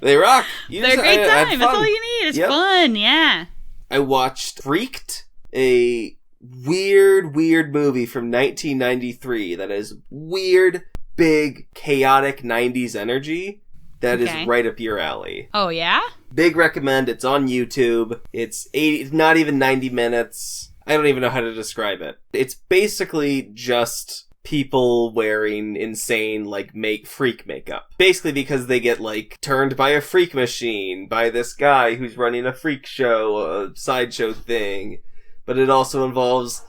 They rock. They're a great time. That's all you need. It's fun, yeah. I watched Freaked, a weird movie from 1993 that is weird, big, chaotic 90s energy that is right up your alley. Oh, yeah? Big recommend. It's on YouTube. It's not even 90 minutes. I don't even know how to describe it. It's basically just people wearing insane, like, freak makeup. Basically because they get, like, turned by a freak machine, by this guy who's running a freak show, a sideshow thing. But it also involves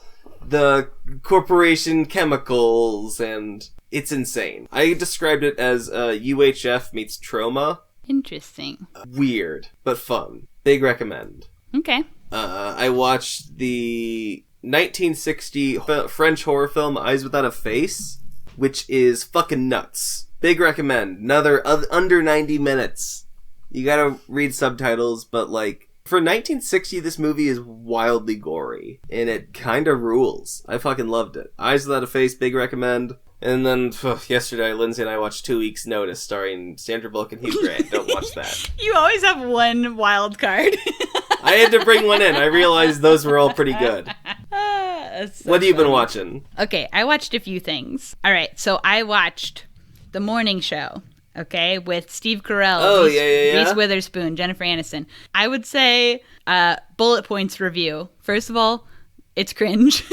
the corporation chemicals, and it's insane. I described it as UHF meets Trauma. Interesting. Weird, but fun. Big recommend. Okay. I watched the 1960 French horror film Eyes Without a Face, which is fucking nuts. Big recommend. Another under 90 minutes. You gotta read subtitles, but, like, for 1960, this movie is wildly gory, and it kinda rules. I fucking loved it. Eyes Without a Face, big recommend. And then, yesterday, Lindsay and I watched 2 Weeks Notice, starring Sandra Bullock and Hugh Grant. Don't watch that. You always have one wild card. I had to bring one in. I realized those were all pretty good. That's so What have you been funny. watching? Okay, I watched a few things. All right, so I watched The Morning Show, okay, with Steve Carell, Reese Witherspoon, Jennifer Aniston. I would say bullet points review. First of all, it's cringe.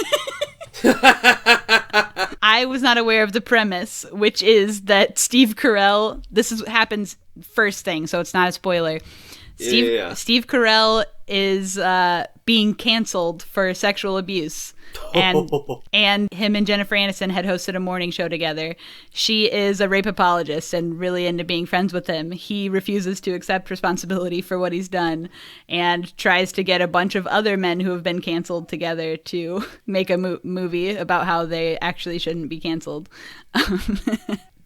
I was not aware of the premise, which is that Steve Carell, happens first thing, so it's not a spoiler. Steve Carell is being canceled for sexual abuse. And him and Jennifer Aniston had hosted a morning show together. She is a rape apologist and really into being friends with him. He refuses to accept responsibility for what he's done and tries to get a bunch of other men who have been canceled together to make a movie about how they actually shouldn't be canceled.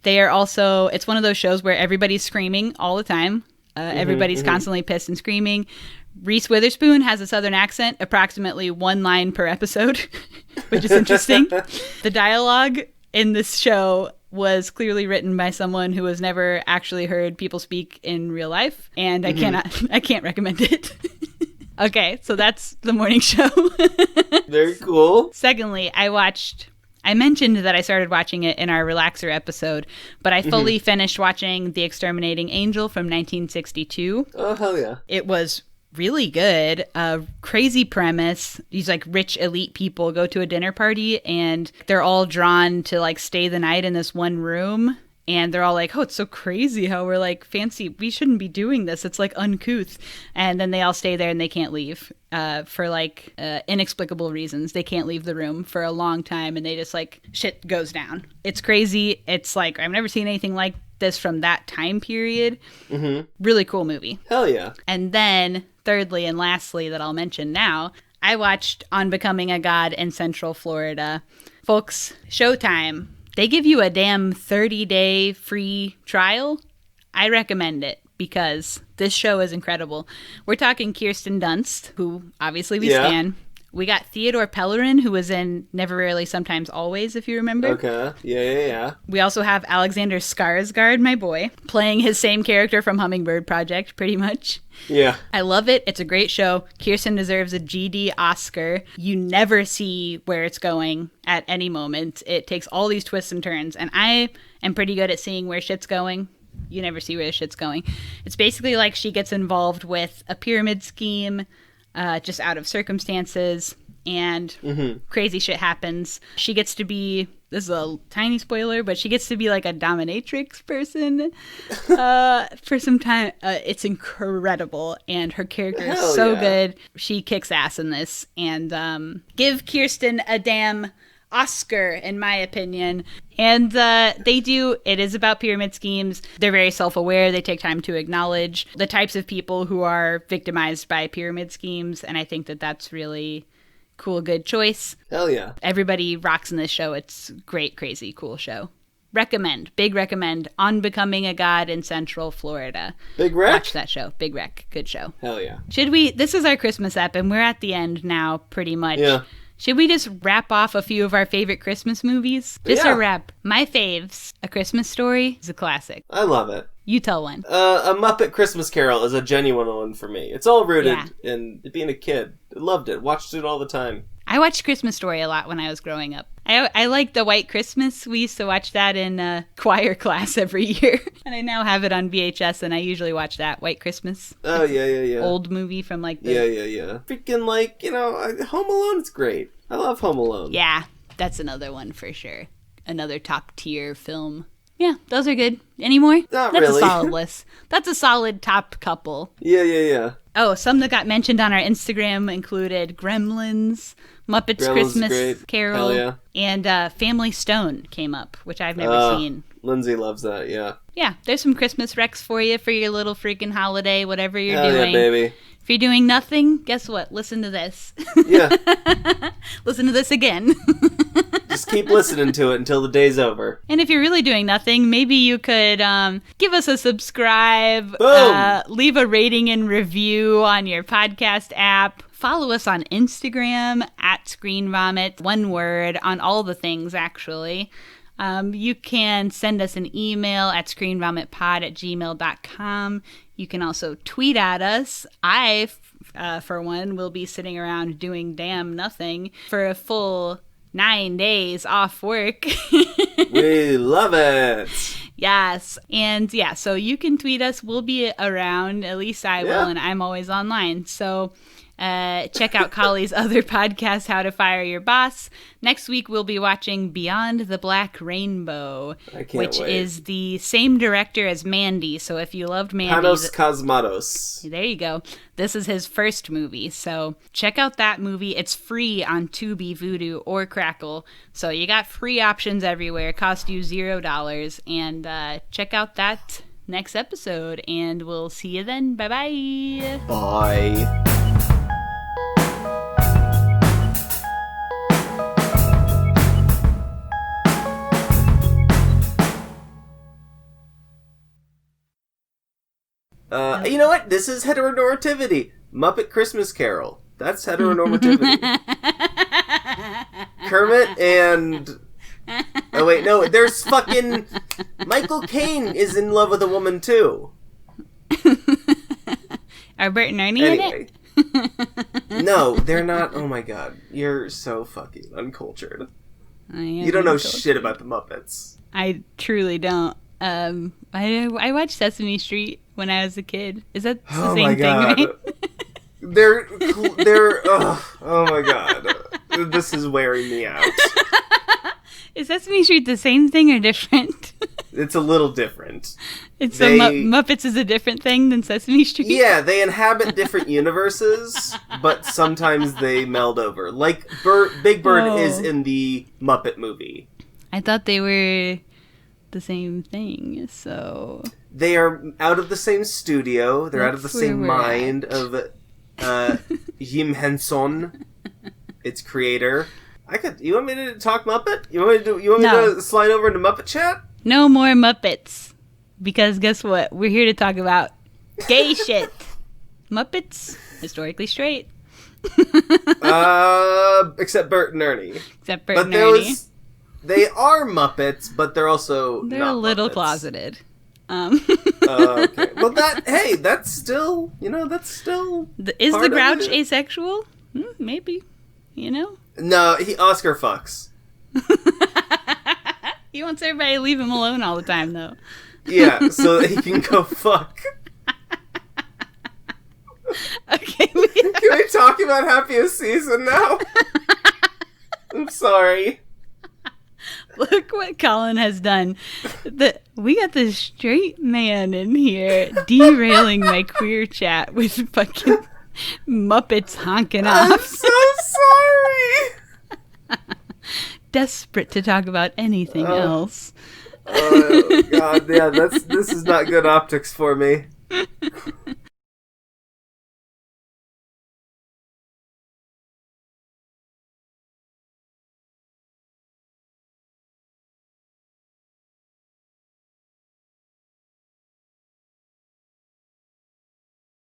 They are also, it's one of those shows where everybody's screaming all the time. Everybody's constantly pissed and screaming. Reese Witherspoon has a southern accent, approximately one line per episode, which is interesting. The dialogue in this show was clearly written by someone who has never actually heard people speak in real life, and I can't recommend it. Okay, so that's The Morning Show. Very cool. Secondly, I mentioned that I started watching it in our Relaxer episode, but I fully finished watching The Exterminating Angel from 1962. Oh, hell yeah. It was really good. Crazy premise. These like rich elite people go to a dinner party and they're all drawn to like stay the night in this one room. And they're all like, oh, it's so crazy how we're like fancy. We shouldn't be doing this. It's like uncouth. And then they all stay there and they can't leave for like inexplicable reasons. They can't leave the room for a long time and they just like shit goes down. It's crazy. It's like I've never seen anything like this from that time period. Really cool movie. Hell yeah. And then thirdly and lastly that I'll mention now, I watched On Becoming a God in Central Florida. Folks, Showtime. They give you a damn 30-day free trial. I recommend it because this show is incredible. We're talking Kirsten Dunst, who obviously we stan. We got Theodore Pellerin, who was in Never Rarely, Sometimes Always, if you remember. Okay. Yeah. We also have Alexander Skarsgård, my boy, playing his same character from Hummingbird Project, pretty much. Yeah. I love it. It's a great show. Kirsten deserves a GD Oscar. You never see where it's going at any moment. It takes all these twists and turns, and I am pretty good at seeing where shit's going. You never see where the shit's going. It's basically like she gets involved with a pyramid scheme just out of circumstances, and crazy shit happens. She gets to be, this is a tiny spoiler, but she gets to be like a dominatrix person for some time. It's incredible, and her character is so good. She kicks ass in this, and give Kirsten a damn Oscar, in my opinion. And it is about pyramid schemes. They're very self-aware. They take time to acknowledge the types of people who are victimized by pyramid schemes, and I think that that's really cool, good choice. Hell yeah. Everybody rocks in this show. It's great, crazy, cool show. Big recommend. On Becoming a God in Central Florida. Big Wreck? Watch that show. Big Wreck. Good show. Hell yeah. This is our Christmas app, and we're at the end now, pretty much. Yeah. Should we just wrap off a few of our favorite Christmas movies? Just a wrap. My faves. A Christmas Story is a classic. I love it. You tell one. A Muppet Christmas Carol is a genuine one for me. It's all rooted in being a kid. I loved it. Watched it all the time. I watched Christmas Story a lot when I was growing up. I like The White Christmas. We used to watch that in choir class every year. And I now have it on VHS, and I usually watch that, White Christmas. Oh, yeah. Old movie from like the... Yeah. Freaking like, Home Alone is great. I love Home Alone. Yeah, that's another one for sure. Another top tier film. Yeah, those are good. Any more? Not That's really. a solid list. That's a solid top couple. Yeah. Oh, some that got mentioned on our Instagram included Gremlins, Muppets Gremlins Christmas great. Carol, Hell yeah. and Family Stone came up, which I've never seen. Lindsay loves that, yeah. Yeah, there's some Christmas recs for you for your little freaking holiday, whatever you're Hell doing. yeah, baby. If you're doing nothing, guess what? Listen to this. Yeah. Listen to this again. Just keep listening to it until the day's over. And if you're really doing nothing, maybe you could give us a subscribe, Boom! Leave a rating and review on your podcast app. Follow us on Instagram at ScreenVomit, one word, on all the things, actually. You can send us an email at screenvomitpod@gmail.com. You can also tweet at us. I, for one, will be sitting around doing damn nothing for a full 9 days off work. We love it. Yes. And yeah, so you can tweet us. We'll be around. At least I will, and I'm always online. So check out Collie's other podcast, How to Fire Your Boss. Next week, we'll be watching Beyond the Black Rainbow, which is the same director as Mandy. So if you loved Mandy... Panos Cosmatos. There you go. This is his first movie. So check out that movie. It's free on Tubi, Vudu, or Crackle. So you got free options everywhere. It cost you $0. And check out that next episode. And we'll see you then. Bye-bye. Bye. You know what? This is heteronormativity. Muppet Christmas Carol. That's heteronormativity. Kermit and... Oh, wait, no. There's fucking... Michael Caine is in love with a woman, too. Are Bert and Ernie in it? No, they're not. Oh, my God. You're so fucking uncultured. You don't know shit about the Muppets. I truly don't. I watched Sesame Street when I was a kid. Is that the same thing, right? They're oh my God. This is wearing me out. Is Sesame Street the same thing or different? It's a little different. It's Muppets is a different thing than Sesame Street? Yeah, they inhabit different universes, but sometimes they meld over. Like Big Bird is in the Muppet movie. I thought they were the same thing, so... They are out of the same studio. They're out of the same mind of Jim Henson, its creator. You want me to talk Muppet? You want me to slide over into Muppet chat? No more Muppets. Because guess what? We're here to talk about gay shit. Muppets, historically straight. Except Bert and Ernie. Except Bert and Ernie. They are Muppets, but they're also They're not a little Muppets. Closeted. Okay. Well, that's still, that's still. Is the Grouch asexual? Maybe. No, Oscar fucks. He wants everybody to leave him alone all the time, though. Yeah, so that he can go fuck. Okay. Can we talk about Happiest season now? I'm sorry. Look what Colin has done. We got this straight man in here derailing my queer chat with fucking Muppets honking off. I'm so sorry. Desperate to talk about anything else. Oh, God, yeah, this is not good optics for me.